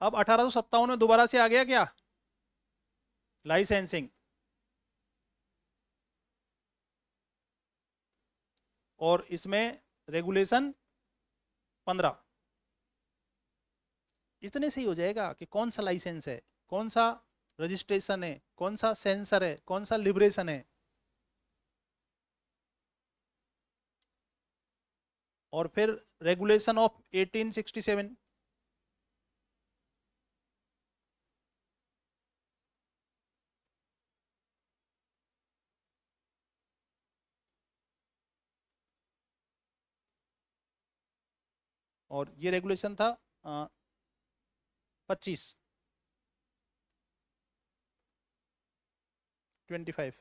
अब 1857 में दोबारा से आ गया क्या, लाइसेंसिंग, और इसमें रेगुलेशन 15। इतने से ही हो जाएगा कि कौन सा लाइसेंस है, कौन सा रजिस्ट्रेशन है, कौन सा सेंसर है, कौन सा लिबरेशन है। और फिर रेगुलेशन ऑफ 1867। और ये रेगुलेशन था 25, 25।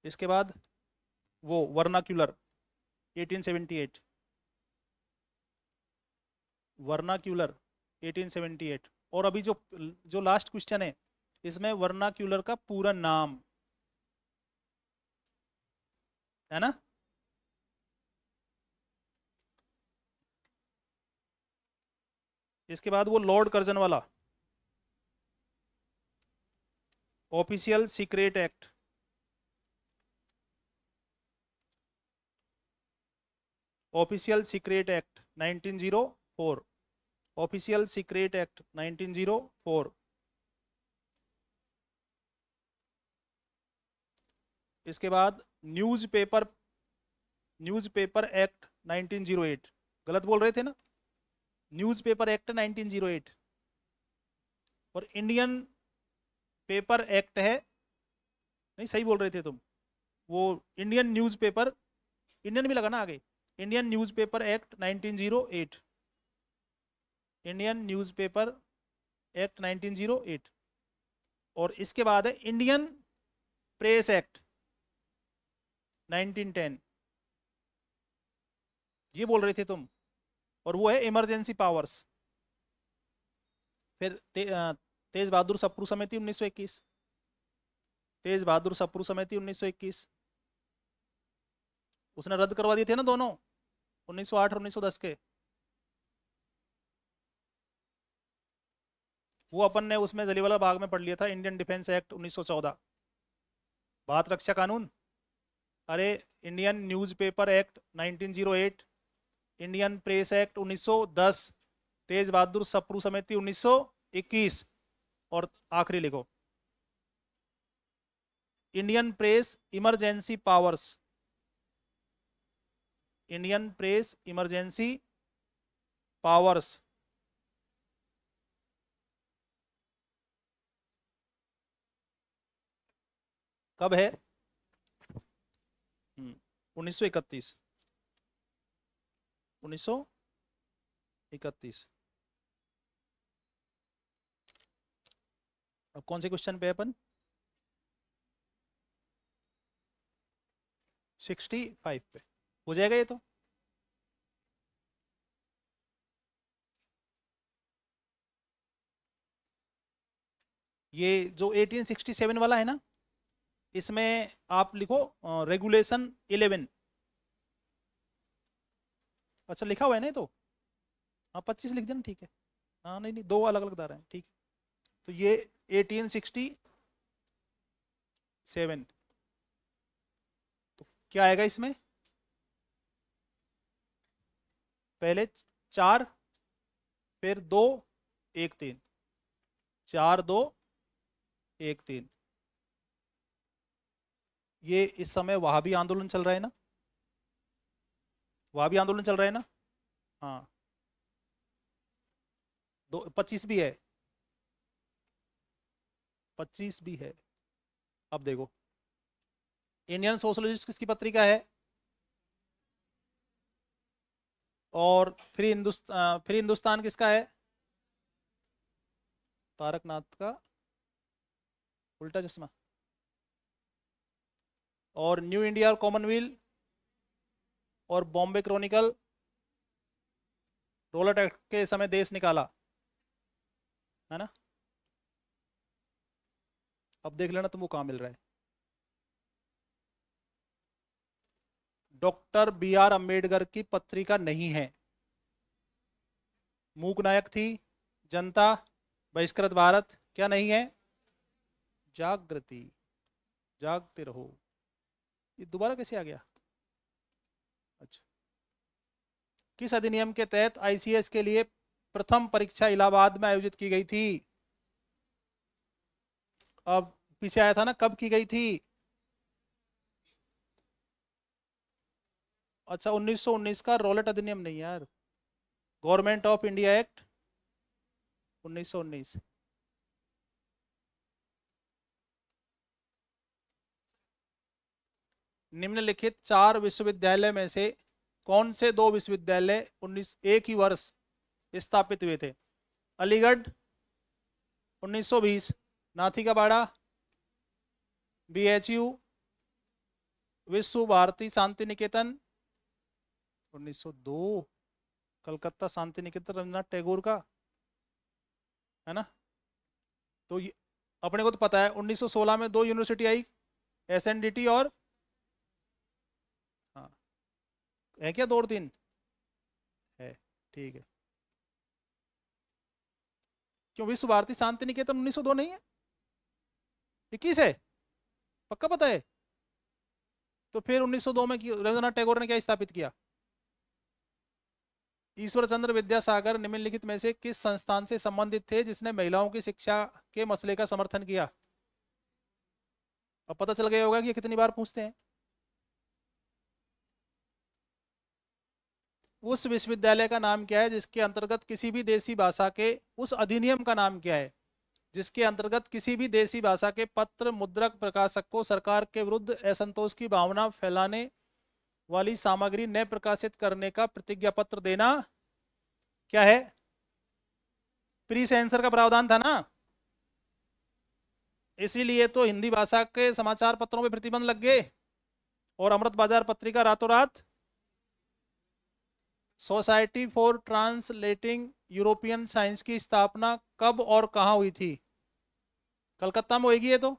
इसके बाद वो वर्नाक्यूलर 1878, वर्नाक्यूलर 1878। और अभी जो जो लास्ट क्वेश्चन है इसमें वर्नाक्यूलर का पूरा नाम है ना। इसके बाद वो लॉर्ड कर्जन वाला official secret act, official secret act 1904, official secret act 1904। इसके बाद न्यूज़पेपर, न्यूज़पेपर एक्ट 1908। गलत बोल रहे थे ना, न्यूज़पेपर एक्ट 1908। और इंडियन पेपर एक्ट है, नहीं सही बोल रहे थे तुम, वो इंडियन न्यूज़पेपर, इंडियन भी लगा ना आगे, Indian newspaper act 1908, Indian newspaper act 1908। और इसके बाद है इंडियन प्रेस एक्ट 1910, ये बोल रहे थे तुम। और वो है इमरजेंसी पावर्स। फिर तेज बहादुर सप्रू समिति 1921, तेज बहादुर सप्रू समिति 1921, उसने रद्द करवा दिए थे ना दोनों, 1908 और 1910 के। वो अपन ने उसमें जलियावाला बाग में पढ़ लिया था, इंडियन डिफेंस एक्ट 1914, भारत रक्षा कानून। अरे Indian newspaper act 1908, Indian press act 1910, तेज बहादुर सप्रू समिति 1921, और आखिरी लिखो Indian press emergency powers, Indian press emergency powers. कब है, 1931, 1931। अब कौन से क्वेश्चन पे अपन, 65 पे हो जाएगा ये तो। ये जो 1867 वाला है ना, इसमें आप लिखो रेगुलेशन 11। अच्छा लिखा हुआ है ना ये तो, हाँ 25 लिख देना ठीक है। हाँ नहीं नहीं, दो अलग अलग धारा हैं, ठीक है। तो ये 1867, तो क्या आएगा इसमें, पहले 4, फिर 2, 1, 3, 4, 2, 1, 3। ये इस समय वहाबी आंदोलन चल रहा है ना, वहाबी आंदोलन चल रहा है ना। हाँ, 25 भी है, 25 भी है। अब देखो, इंडियन सोशलिस्ट किसकी पत्रिका है, और फिर हिंदुस्तान किसका है, तारकनाथ का उल्टा चश्मा। और न्यू इंडिया और कॉमनवेल्थ और बॉम्बे क्रॉनिकल, रोलट एक्ट के समय देश निकाला, है ना। अब देख लेना तुमको कहाँ मिल रहा है, डॉक्टर बी आर अम्बेडकर की पत्रिका नहीं है। मूक नायक थी, जनता, बहिष्कृत भारत, क्या नहीं है? जागृति, जागते रहो। ये दोबारा कैसे आ गया? अच्छा, किस अधिनियम के तहत आईसीएस के लिए प्रथम परीक्षा इलाहाबाद में आयोजित की गई थी? अब पीछे आया था ना, कब की गई थी? अच्छा, 1919 का रॉलेट अधिनियम नहीं यार, गवर्नमेंट ऑफ इंडिया एक्ट 1919। निम्नलिखित 4 विश्वविद्यालय में से कौन से 2 विश्वविद्यालय 19 एक ही वर्ष स्थापित हुए थे? अलीगढ़ 1920, नाथी का बाड़ा, बीएचयू, विश्व भारती शांति निकेतन 1902, कलकत्ता शांति निकेतन रविन्द्रनाथ टैगोर का, है ना? तो ये अपने को तो पता है 1916 में 2 यूनिवर्सिटी आई, एसएनडीटी और, हाँ, है क्या 2 और 3? है, ठीक है। क्यों विश्व भारती शांति निकेतन 1902 नहीं है? 21 है? पक्का पता है? तो फिर 1902 में रविन्द्रनाथ टैगोर ने क्या स्थापित किया? ईश्वर चंद्र विद्यासागर निम्नलिखित में से किस संस्थान से संबंधित थे जिसने महिलाओं की शिक्षा के मसले का समर्थन किया? अब पता चल गया होगा कि ये कितनी बार पूछते हैं। उस विश्वविद्यालय का नाम क्या है जिसके अंतर्गत किसी भी देसी भाषा के, उस अधिनियम का नाम क्या है जिसके अंतर्गत किसी भी देसी भाषा के पत्र मुद्रक प्रकाशक को सरकार के विरुद्ध असंतोष की भावना फैलाने वाली सामग्री न प्रकाशित करने का प्रतिज्ञा पत्र देना क्या है? प्री सेंसर का प्रावधान था ना, इसीलिए तो हिंदी भाषा के समाचार पत्रों पे प्रतिबंध लग गए और अमृत बाजार पत्रिका रातों रात। Society for translating European science की स्थापना कब और कहां हुई थी? कलकत्ता में होगी ये तो।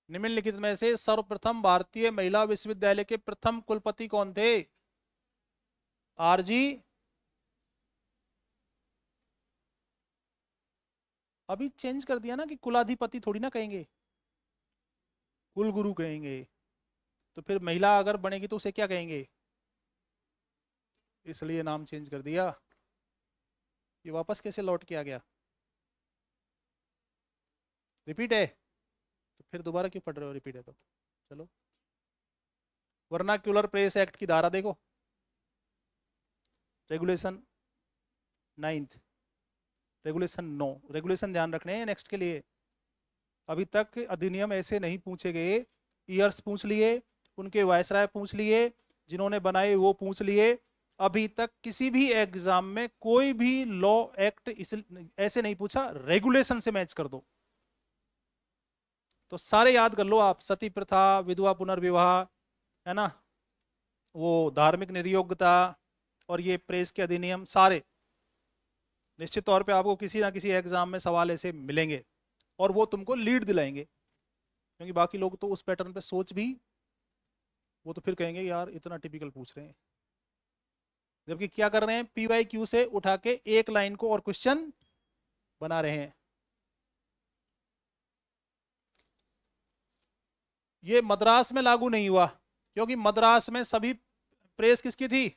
निम्नलिखित में से सर्वप्रथम भारतीय महिला विश्वविद्यालय के प्रथम कुलपति कौन थे? आरजी, अभी चेंज कर दिया ना कि कुलाधिपति थोड़ी ना कहेंगे, कुल गुरु कहेंगे। तो फिर महिला अगर बनेगी तो उसे क्या कहेंगे? इसलिए नाम चेंज कर दिया। ये वापस कैसे लौट के आ गया? रिपीट है तो फिर दोबारा क्यों पढ़ रहे हो? रिपीट है तो चलो। वर्नाक्यूलर प्रेस एक्ट की धारा देखो, रेगुलेशन 9th, रेगुलेशन 9, रेगुलेशन ध्यान रखने हैं नेक्स्ट के लिए। अभी तक अधिनियम ऐसे नहीं पूछे गए, ईयर्स पूछ लिए, उनके वायसराय पूछ लिए, जिन्होंने बनाए वो पूछ लिए। अभी तक किसी भी एग्जाम में कोई भी लॉ एक्ट ऐसे नहीं पूछा, रेगुलेशन से मैच कर दो। तो सारे याद कर लो आप, सती प्रथा, विधवा पुनर्विवाह, है ना, वो धार्मिक निर्योग्यता और ये प्रेस के अधिनियम, सारे निश्चित तौर पे आपको किसी ना किसी एग्जाम में सवाल ऐसे मिलेंगे और वो तुमको लीड दिलाएंगे, क्योंकि बाकी लोग तो उस पैटर्न पे सोच भी, वो तो फिर कहेंगे यार इतना टिपिकल पूछ रहे हैं, जबकि क्या कर रहे हैं, PYQ से उठा के एक लाइन को और क्वेश्चन बना रहे हैं। ये मद्रास में लागू नहीं हुआ, क्योंकि मद्रास में सभी प्रेस किसकी थी?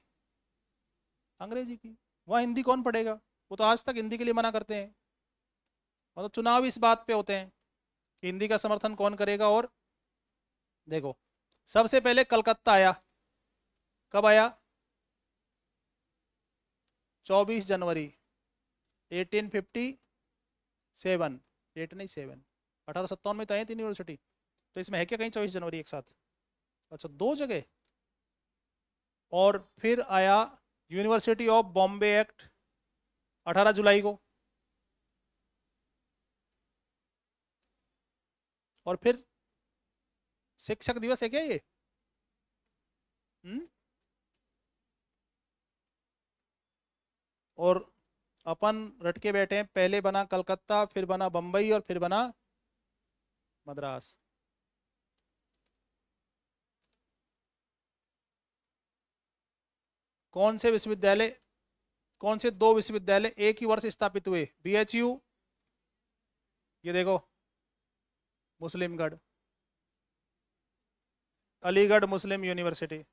अंग्रेजी की। वहां हिंदी कौन पढ़ेगा? वो तो आज तक हिंदी के लिए मना करते हैं। मतलब चुनाव इस बात पे होते हैं कि हिंदी का समर्थन कौन करेगा। और देखो, सबसे पहले कलकत्ता आया, कब आया? 24 जनवरी 1857, 8 नहीं 7, 1857 में तो आई थी यूनिवर्सिटी। तो इसमें है क्या कहीं 24 जनवरी एक साथ? अच्छा, 2 जगह। और फिर आया यूनिवर्सिटी ऑफ बॉम्बे एक्ट 18 जुलाई को। और फिर शिक्षक दिवस है क्या ये? हम्म। और अपन रट के बैठे हैं, पहले बना कलकत्ता, फिर बना बंबई और फिर बना मद्रास। कौन से विश्वविद्यालय, कौन से दो विश्वविद्यालय एक ही वर्ष स्थापित हुए? बीएचयू, ये देखो मुस्लिमगढ़, अलीगढ़ मुस्लिम यूनिवर्सिटी।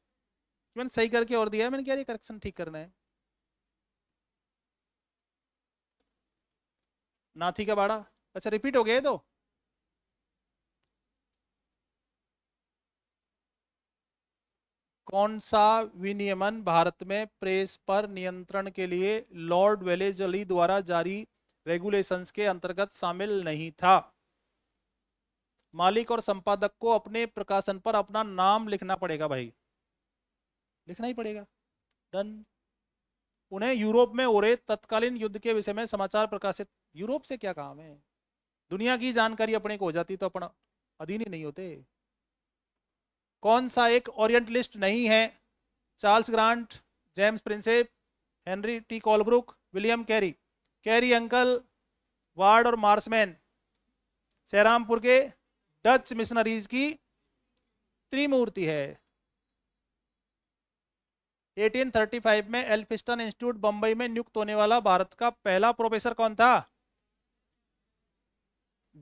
मैंने सही करके और दिया है, मैंने क्या ये करेक्शन ठीक करना है। नाथी का बाड़ा, अच्छा रिपीट हो गया है तो। कौन सा विनियमन भारत में प्रेस पर नियंत्रण के लिए लॉर्ड वेलेजली द्वारा जारी रेगुलेशंस के अंतर्गत शामिल नहीं था? मालिक और संपादक को अपने प्रकाशन पर अपना नाम लिखना पड़ेगा भाई, लिखना ही पड़ेगा। डन। उन्हें यूरोप में हो रहे तत्कालीन युद्ध के विषय में समाचार प्रकाशित, यूरोप से क्या काम है, दुनिया की जानकारी अपने को हो जाती तो अपन अधीन ही नहीं होते। कौन सा एक ओरिएंटलिस्ट नहीं है? Charles grant, James Prinsep, Henry T Colebrooke, William Carey. Carry uncle ward और मार्समैन सेहरामपुर के डच मिशनरीज की त्रिमूर्ति है। 1835 में एल्फिस्टन इंस्टीट्यूट बंबई में नियुक्त होने वाला भारत का पहला प्रोफेसर कौन था?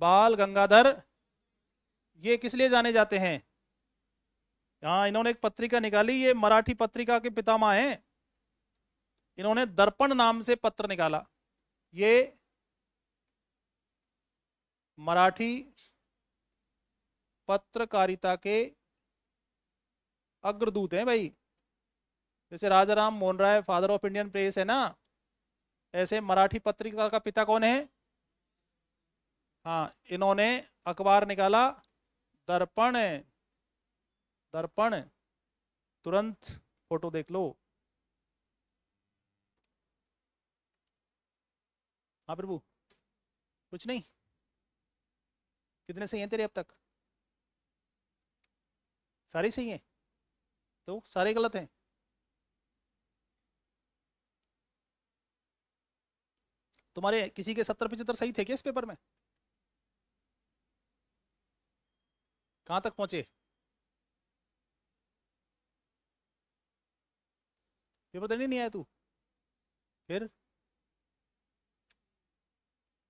बाल गंगाधर। ये किस लिए जाने जाते हैं? हाँ, इन्होंने एक पत्रिका निकाली, ये मराठी पत्रिका के पितामह हैं। इन्होंने दर्पण नाम से पत्र निकाला। ये मराठी पत्रकारिता के अग्रदूत हैं भाई। जैसे राजा Ram Mohan Roy father of Indian press है ना, ऐसे मराठी पत्रिका का पिता कौन है? हाँ, इन्होंने अखबार निकाला दर्पण। दर्पण, तुरंत फोटो देख लो। हाँ प्रभु, कुछ नहीं। कितने सही हैं तेरे अब तक? सारे सही हैं? तो सारे गलत हैं? तुम्हारे किसी के 70-75 सही थे क्या इस पेपर में? कहाँ तक पहुंचे? पेपर देने नहीं आया तू फिर?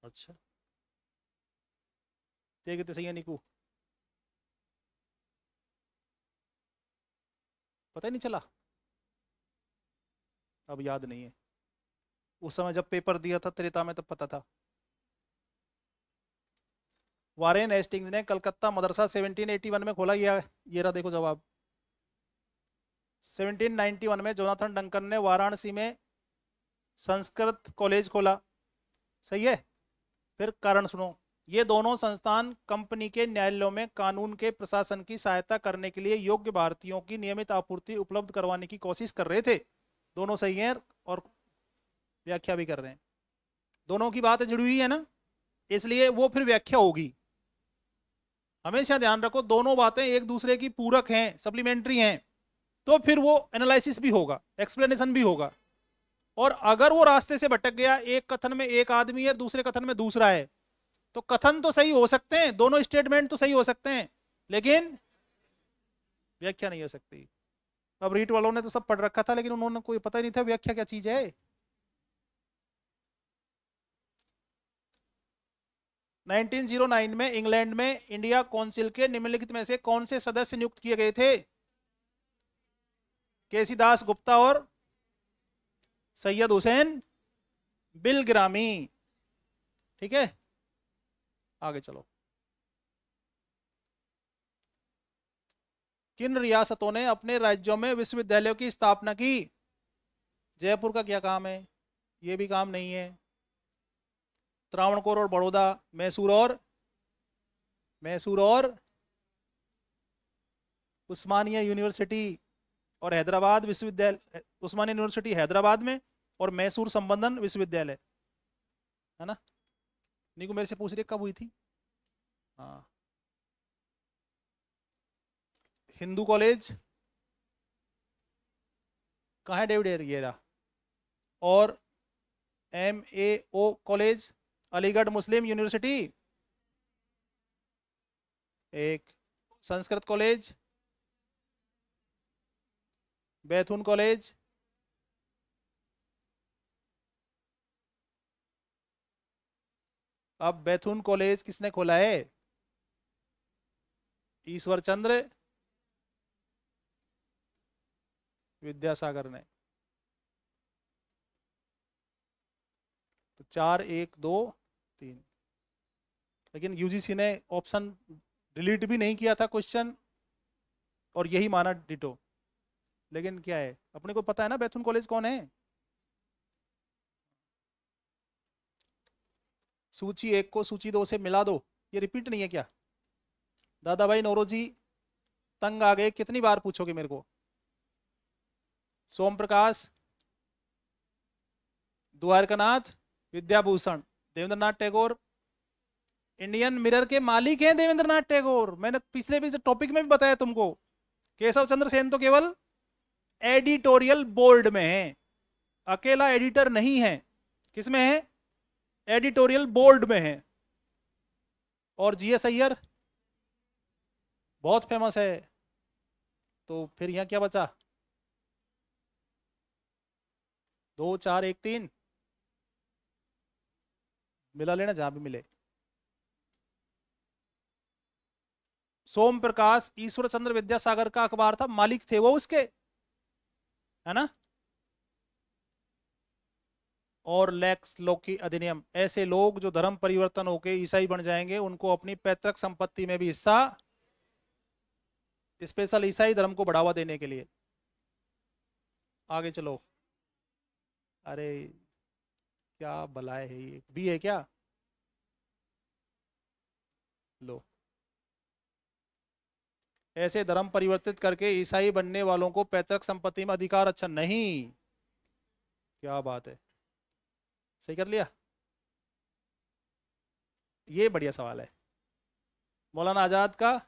अच्छा, तेरे कितने सही है निकू? पता ही नहीं चला? अब याद नहीं है, उस समय जब पेपर दिया था त्रेता में तब पता था। वारेन हेस्टिंग्स ने कलकत्ता मदरसा 1781 में खोला, ये रहा देखो जवाब। 1791 में जोनाथन डंकन ने वाराणसी में संस्कृत कॉलेज खोला। सही है। फिर कारण सुनो। ये दोनों संस्थान कंपनी के न्यायालयों में कानून के प्रशासन की सहायता करने के लिए योग्य भारतीयों की नियमित आपूर्ति उपलब्ध करवाने की कोशिश कर रहे थे। दोनों सही हैं और व्याख्या भी कर रहे हैं। दोनों की बात जुड़ी हुई है ना, इसलिए वो फिर व्याख्या होगी। हमेशा ध्यान रखो, दोनों बातें एक दूसरे की पूरक हैं, सप्लीमेंट्री हैं, तो फिर वो एनालिसिस भी होगा, एक्सप्लेनेशन भी होगा। और अगर वो रास्ते से भटक गया, एक कथन में एक आदमी है, दूसरे कथन में दूसरा है, तो कथन तो सही हो सकते हैं, दोनों स्टेटमेंट तो सही हो सकते हैं, लेकिन व्याख्या नहीं हो सकती। अब रीट वालों ने तो सब पढ़ रखा था, लेकिन उन्होंने कोई पता ही नहीं था व्याख्या क्या चीज है। 1909 में इंग्लैंड में इंडिया काउंसिल के निम्नलिखित में से कौन से सदस्य नियुक्त किए गए थे? केसी दास गुप्ता और सैयद हुसैन बिलग्रामी। ठीक है, आगे चलो। किन रियासतों ने अपने राज्यों में विश्वविद्यालयों की स्थापना की? जयपुर का क्या काम है? ये भी काम नहीं है। त्रावणकोर और बड़ौदा, मैसूर और उस्मानिया यूनिवर्सिटी और हैदराबाद विश्वविद्यालय, उस्मानिया यूनिवर्सिटी हैदराबाद में और मैसूर संबंधन विश्वविद्यालय, है ना। निको मेरे से पूछ रही कब हुई थी? हाँ, हिंदू कॉलेज कहाँ है? डेविड एरिएरा। और MAO कॉलेज, अलीगढ़ मुस्लिम यूनिवर्सिटी, एक संस्कृत कॉलेज, बैथून कॉलेज, अब बैथून कॉलेज किसने खोला है? ईश्वर चंद्र विद्यासागर ने। तो 4 1 2 3। लेकिन यूजीसी ने ऑप्शन डिलीट भी नहीं किया था क्वेश्चन, और यही माना डिटो। लेकिन क्या है, अपने को पता है ना बैथून कॉलेज कौन है। सूची 1 को सूची 2 से मिला दो, ये रिपीट नहीं है क्या? दादा भाई नौरोजी तंग आ गए, कितनी बार पूछोगे मेरे को? सोम प्रकाश, द्वारकानाथ, विद्याभूषण, देवेंद्रनाथ टैगोर। इंडियन मिरर के मालिक हैं देवेंद्रनाथ टैगोर। मैंने पिछले भी टॉपिक में भी बताया तुमको। केशव चंद्र सेन तो केवल एडिटोरियल बोर्ड में है, अकेला एडिटर नहीं है। किसमें है? एडिटोरियल बोर्ड में है। और जीएस अय्यर बहुत फेमस है। तो फिर यहां क्या बचा? 2 4 1 3 मिला लेना जहां भी मिले। सोम प्रकाश ईश्वर चंद्र विद्यासागर का अखबार था, मालिक थे वो उसके, है ना। और लैक्स लोकी अधिनियम, ऐसे लोग जो धर्म परिवर्तन होकर ईसाई बन जाएंगे उनको अपनी पैतृक संपत्ति में भी हिस्सा, स्पेशल ईसाई धर्म को बढ़ावा देने के लिए। आगे चलो। अरे क्या बलाए है, ये बी है क्या? लो, ऐसे धर्म परिवर्तित करके ईसाई बनने वालों को पैतृक संपत्ति में अधिकार, अच्छा नहीं। क्या बात है, सही कर लिया। ये बढ़िया सवाल है। मौलाना आजाद का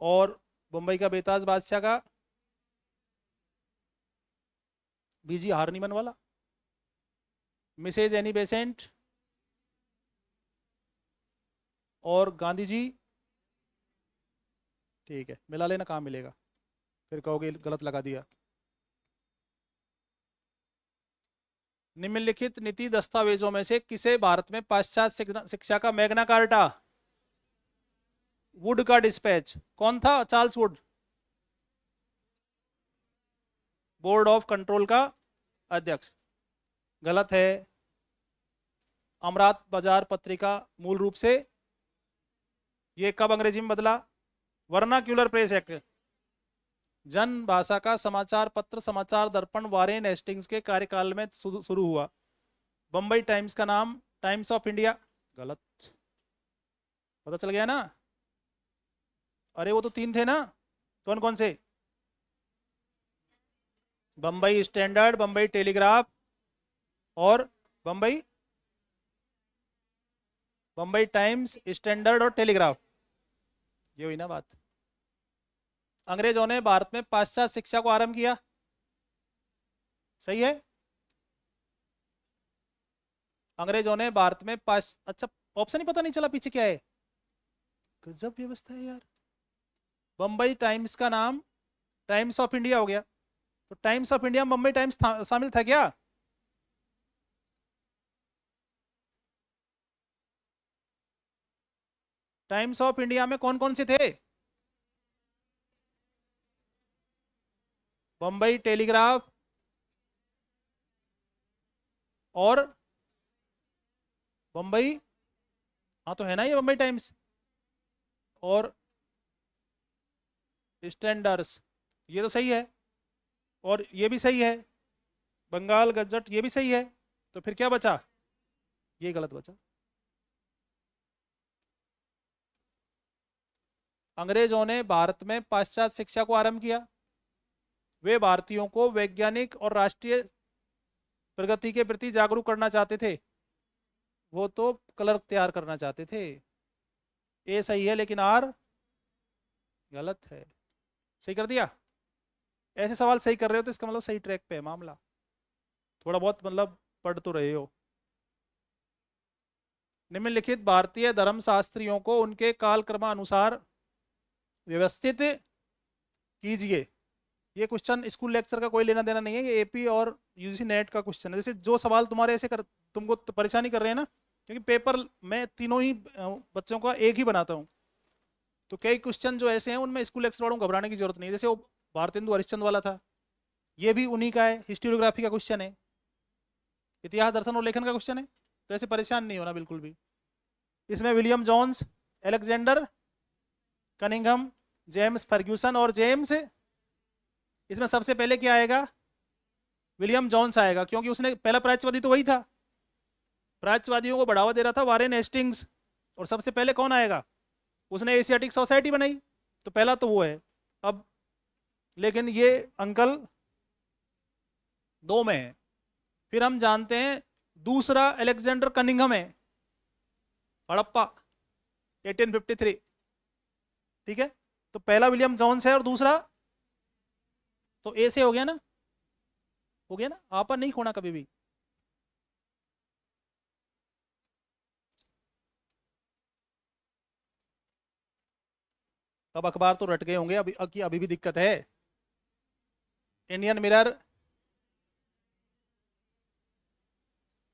और मुंबई का बेताज बादशाह का, बीजी हार्निमन वाला, मिसेज एनी बेसेंट और गांधी जी। ठीक है, मिला लेना, कहाँ मिलेगा, फिर कहोगे गलत लगा दिया। निम्नलिखित नीति दस्तावेजों में से किसे भारत में पाश्चात्य शिक्षा का मैग्ना कार्टा? वुड का डिस्पैच, कौन था? Charles Wood. Board of control का अध्यक्ष, गलत है। अमरात बाजार पत्रिका मूल रूप से, ये कब अंग्रेजी में बदला? Vernacular press act. जन भाषा का समाचार पत्र समाचार दर्पण वारेन हेस्टिंग्स के कार्यकाल में शुरू हुआ। बंबई टाइम्स का नाम टाइम्स ऑफ इंडिया, गलत। पता चल गया ना? अरे वो तो 3 थे ना, कौन कौन से? बंबई स्टैंडर्ड, बंबई टेलीग्राफ और बंबई बंबई टाइम्स, स्टैंडर्ड और टेलीग्राफ, ये हुई ना बात। अंग्रेजों ने भारत में पाश्चात्य शिक्षा को आरंभ किया, सही है। अंग्रेजों ने भारत में अच्छा, ऑप्शन ही पता नहीं चला पीछे क्या है। गजब व्यवस्था है यार। बंबई टाइम्स का नाम टाइम्स ऑफ इंडिया हो गया, तो टाइम्स ऑफ इंडिया में बंबई टाइम्स शामिल था क्या? टाइम्स ऑफ इंडिया में कौन कौन से थे? बंबई टेलीग्राफ और बंबई, हाँ तो है ना ये बंबई टाइम्स और स्टैंडर्ड्स, ये तो सही है। और ये भी सही है, बंगाल गजट, ये भी सही है। तो फिर क्या बचा? ये गलत बचा। अंग्रेजों ने भारत में पाश्चात्य शिक्षा को आरंभ किया। वे भारतीयों को वैज्ञानिक और राष्ट्रीय प्रगति के प्रति जागरूक करना चाहते थे। वो तो क्लर्क तैयार करना चाहते थे। ए सही है लेकिन आर गलत है। सही कर दिया। ऐसे सवाल सही कर रहे हो तो इसका मतलब सही ट्रैक पे है मामला। थोड़ा बहुत मतलब पढ़ तो रहे हो। निम्नलिखित भारतीय धर्मशास्त्रियों को उनके कालक्रमानुसार व्यवस्थित कीजिए। ये क्वेश्चन स्कूल लेक्चर का कोई लेना देना नहीं है, ये एपी और यूजीसी नेट का क्वेश्चन है। जैसे जो सवाल तुम्हारे ऐसे तुमको परेशानी कर रहे हैं ना, क्योंकि पेपर मैं तीनों ही बच्चों का एक ही बनाता हूँ, तो कई क्वेश्चन जो ऐसे हैं उनमें स्कूल लेक्चर वालों को घबराने की जरूरत नहीं है। जैसे वो भारतेंदु हरिश्चंद्र वाला था, ये भी उन्हीं का है, हिस्टोरियोग्राफी का क्वेश्चन है, इतिहास दर्शन और लेखन का क्वेश्चन है, तो ऐसे परेशान नहीं होना बिल्कुल भी। इसमें William Jones, Alexander Cunningham, James Fergusson और जेम्स, इसमें सबसे पहले क्या आएगा? विलियम जोन्स आएगा, क्योंकि उसने पहला प्राच्यवादी तो वही था, प्राच्यवादियों को बढ़ावा दे रहा था वारेन हेस्टिंग्स। और सबसे पहले कौन आएगा? उसने एशियाटिक सोसाइटी बनाई, तो पहला तो वो है। अब लेकिन ये अंकल दो में है। फिर हम जानते हैं दूसरा अलेक्जेंडर कनिंघम है, हड़प्पा 1853, ठीक है। तो पहला विलियम जोन्स है और दूसरा, तो ए से हो गया ना, हो गया ना, आपा नहीं खोना कभी भी। अब अखबार तो रट गए होंगे अभी भी दिक्कत है। इंडियन मिरर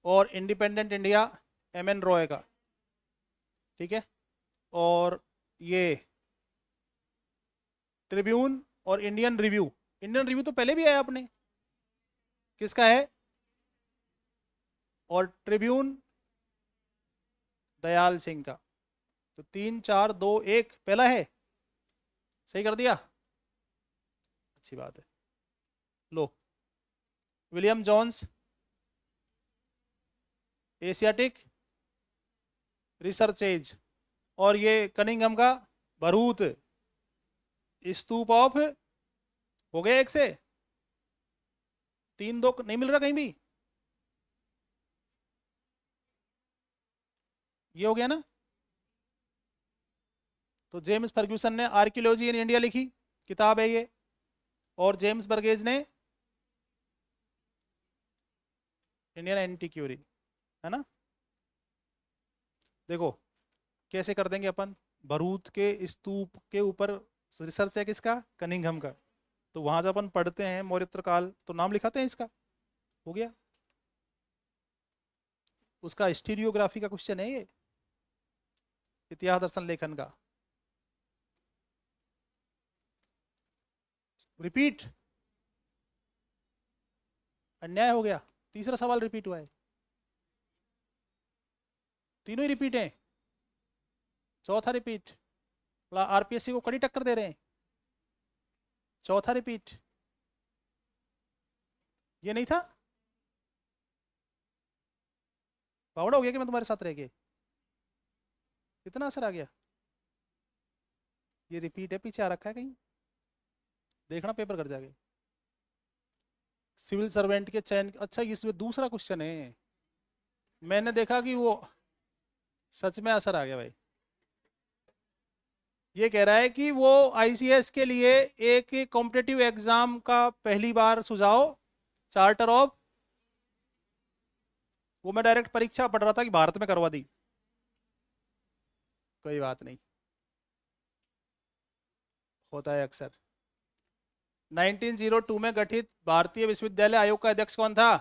और इंडिपेंडेंट इंडिया एम.एन. रॉय का, ठीक है। और ये ट्रिब्यून और इंडियन रिव्यू, इंडियन रिव्यू तो पहले भी आया अपने, किसका है? और ट्रिब्यून दयाल सिंह का। तो 3 4 2 1 पहला है, सही कर दिया, अच्छी बात है। लो, विलियम जोन्स एशियाटिक रिसर्च एज, और ये कनिंघम का भरूत स्तूप ऑफ, हो गया एक से, 3 2 नहीं मिल रहा कहीं भी, ये हो गया ना। तो जेम्स फर्ग्यूसन ने आर्कियोलॉजी इन इंडिया लिखी, किताब है ये, और जेम्स बर्गेज ने इंडियन एंटीक्यूरी, है ना। देखो कैसे कर देंगे अपन, भरूत के स्तूप के ऊपर रिसर्च है किसका? कनिंघम का। तो वहां जब अपन पढ़ते हैं मौर्योत्तर काल, तो नाम लिखाते हैं इसका, हो गया। उसका हिस्टोरियोग्राफी का क्वेश्चन है ये, इतिहास दर्शन लेखन का। रिपीट, अन्याय हो गया, तीसरा सवाल रिपीट हुआ है, तीनों ही रिपीट है, चौथा रिपीट, आरपीएससी को कड़ी टक्कर दे रहे हैं, चौथा रिपीट, ये नहीं था। बावड़ा हो गया कि मैं तुम्हारे साथ रह के, कितना असर आ गया। ये रिपीट है, पीछे आ रखा है कहीं, देखना पेपर कर जाके। सिविल सर्वेंट के चयन, अच्छा इसमें दूसरा क्वेश्चन है, मैंने देखा कि वो सच में असर आ गया भाई। ये कह रहा है कि वो आईसीएस के लिए एक कॉम्पिटिटिव एग्जाम का पहली बार सुझाव, चार्टर ऑफ, वो मैं डायरेक्ट परीक्षा पढ़ रहा था कि भारत में करवा दी, कोई बात नहीं, होता है अक्सर। 1902 में गठित भारतीय विश्वविद्यालय आयोग का अध्यक्ष कौन था?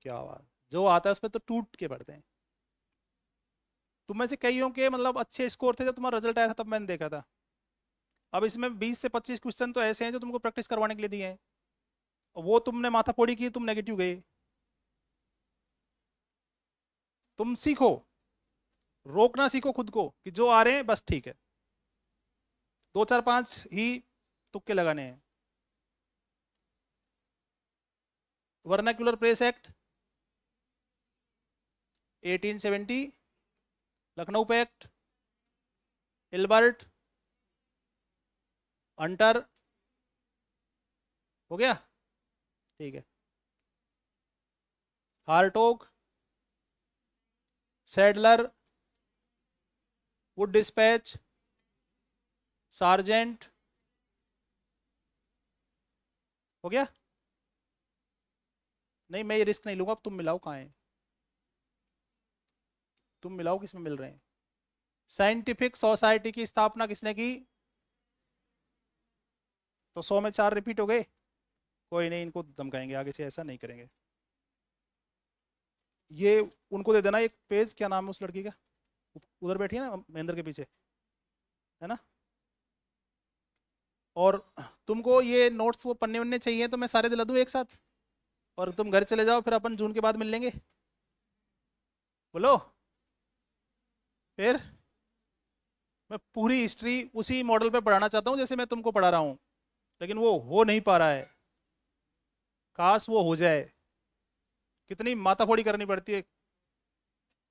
क्या बात, जो आता है उस पर तो टूट के पढ़ते हैं। तुम में से कईयों के मतलब अच्छे स्कोर थे, जब तुम्हारा रिजल्ट आया था तब मैंने देखा था। अब इसमें 20 से 25 क्वेश्चन तो ऐसे हैं जो तुमको प्रैक्टिस करवाने के लिए दिए हैं, और वो तुमने माथापोड़ी की, तुम नेगेटिव गए। तुम सीखो, रोकना सीखो खुद को कि जो आ रहे हैं बस ठीक है, 2 4 5 ही तुक्के लगाने हैं। Vernacular press act 1870, Lucknow pact, Ilbert, Hunter, हो गया, ठीक है। Hartog, Sadler, Wood dispatch, Sargent, हो गया। नहीं, मैं ये रिस्क नहीं लूंगा। अब तुम मिलाओ कहाँ है, तुम मिलाओ किस में मिल रहे हैं। साइंटिफिक सोसाइटी की स्थापना किसने की? तो 100 में 4 रिपीट हो गए। कोई नहीं, इनको धमकाएंगे, आगे से ऐसा नहीं करेंगे। ये उनको दे देना एक पेज, क्या नाम है उस लड़की का, उधर बैठी है ना महेंद्र के पीछे, है ना। और तुमको ये नोट्स वो पन्ने वन्ने चाहिए तो मैं सारे दिला दूँ एक साथ, और तुम घर चले जाओ, फिर अपन जून के बाद मिल लेंगे। बोलो फिर। मैं पूरी हिस्ट्री उसी मॉडल पे पढ़ाना चाहता हूँ जैसे मैं तुमको पढ़ा रहा हूँ, लेकिन वो हो नहीं पा रहा है। काश वो हो जाए, कितनी माथाफोड़ी करनी पड़ती है।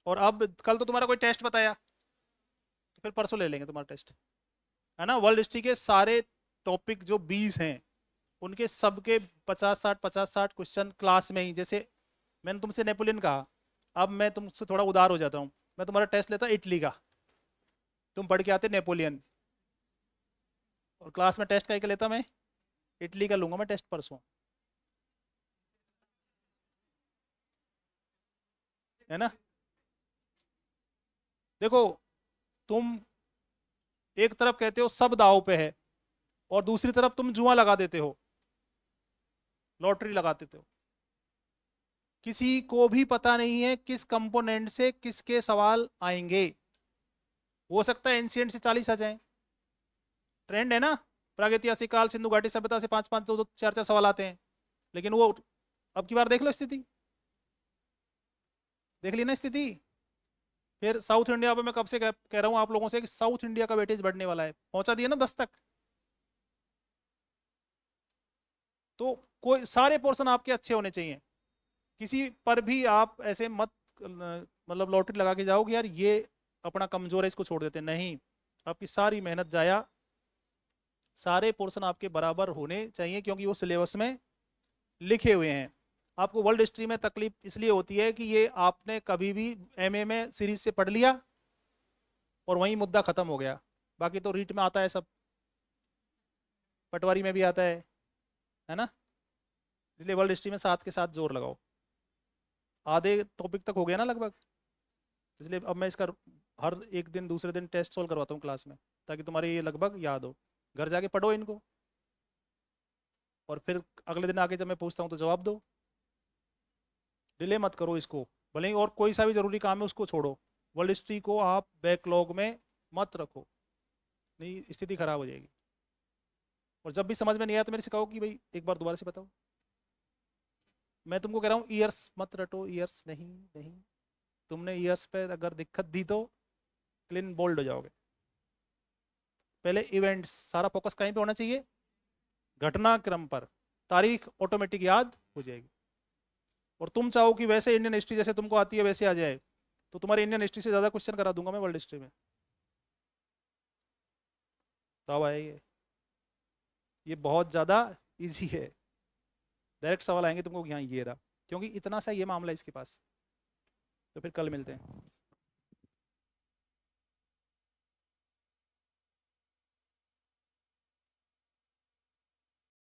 और अब कल तो तुम्हारा कोई टेस्ट बताया, तो फिर परसों ले लेंगे तुम्हारा टेस्ट, है ना। वर्ल्ड हिस्ट्री के सारे टॉपिक जो 20 हैं, उनके सबके 50-60 क्वेश्चन क्लास में ही। जैसे मैंने तुमसे नेपोलियन कहा, अब मैं तुमसे थोड़ा उदार हो जाता हूँ, मैं तुम्हारा टेस्ट लेता इटली का, तुम पढ़ के आते नेपोलियन, और क्लास में टेस्ट का लेता मैं इटली का लूंगा मैं टेस्ट परसों, है ना। देखो, तुम एक तरफ कहते हो सब दाव पे है, और दूसरी तरफ तुम जुआ लगा देते हो, लॉटरी लगा देते हो। किसी को भी पता नहीं है किस कंपोनेंट से किसके सवाल आएंगे। हो सकता है एंशियंट से 40 आ जाए, ट्रेंड है ना। प्रागैतिहासिक काल, सिंधु घाटी सभ्यता से 5-5, 2-2, 4-4 सवाल आते हैं। लेकिन वो अब की बार देख लो स्थिति, देख ली ना स्थिति। फिर साउथ इंडिया पे मैं कब से कह रहा हूँ आप लोगों से कि साउथ इंडिया का वेटेज बढ़ने वाला है, पहुंचा दिया ना 10 तक। तो कोई सारे पोर्शन आपके अच्छे होने चाहिए, किसी पर भी आप ऐसे मत मतलब लॉटरी लगा के जाओ कि यार ये अपना कमजोर है इसको छोड़ देते, नहीं। आपकी सारी मेहनत जाया। सारे पोर्शन आपके बराबर होने चाहिए, क्योंकि वो सिलेबस में लिखे हुए हैं। आपको वर्ल्ड हिस्ट्री में तकलीफ इसलिए होती है कि ये आपने कभी भी एमए में सीरीज से पढ़ लिया और वहीं मुद्दा खत्म हो गया। बाकी तो रीट में आता है सब, पटवारी में भी आता है ना। इसलिए वर्ल्ड हिस्ट्री में साथ के साथ जोर लगाओ। आधे टॉपिक तक हो गया ना लगभग, इसलिए अब मैं इसका हर एक दिन दूसरे दिन टेस्ट सोल्व करवाता हूँ क्लास में, ताकि तुम्हारे ये लगभग याद हो। घर जाके पढ़ो इनको, और फिर अगले दिन आके जब मैं पूछता हूँ तो जवाब दो। डिले मत करो इसको, भले ही और कोई सा भी जरूरी काम है उसको छोड़ो। वर्ल्ड हिस्ट्री को आप बैकलॉग में मत रखो, नहीं स्थिति खराब हो जाएगी। और जब भी समझ में नहीं आया तो मेरे से कहो कि भाई एक बार दोबारा से बताओ। मैं तुमको कह रहा हूँ ईयर्स मत रटो, ईयर्स नहीं नहीं। तुमने ईयर्स पे अगर दिक्कत दी तो क्लीन बोल्ड हो जाओगे। पहले इवेंट्स, सारा फोकस कहीं पे होना चाहिए, घटनाक्रम पर। तारीख ऑटोमेटिक याद हो जाएगी। और तुम चाहो कि वैसे इंडियन हिस्ट्री जैसे तुमको आती है वैसे आ जाए, तो तुम्हारे इंडियन हिस्ट्री से ज़्यादा क्वेश्चन करा दूंगा मैं वर्ल्ड हिस्ट्री में। तब आएगी, ये बहुत ज़्यादा इजी है। डायरेक्ट सवाल आएंगे तुमको, यहाँ ये रहा, क्योंकि इतना सा ये मामला है इसके पास। तो फिर कल मिलते हैं।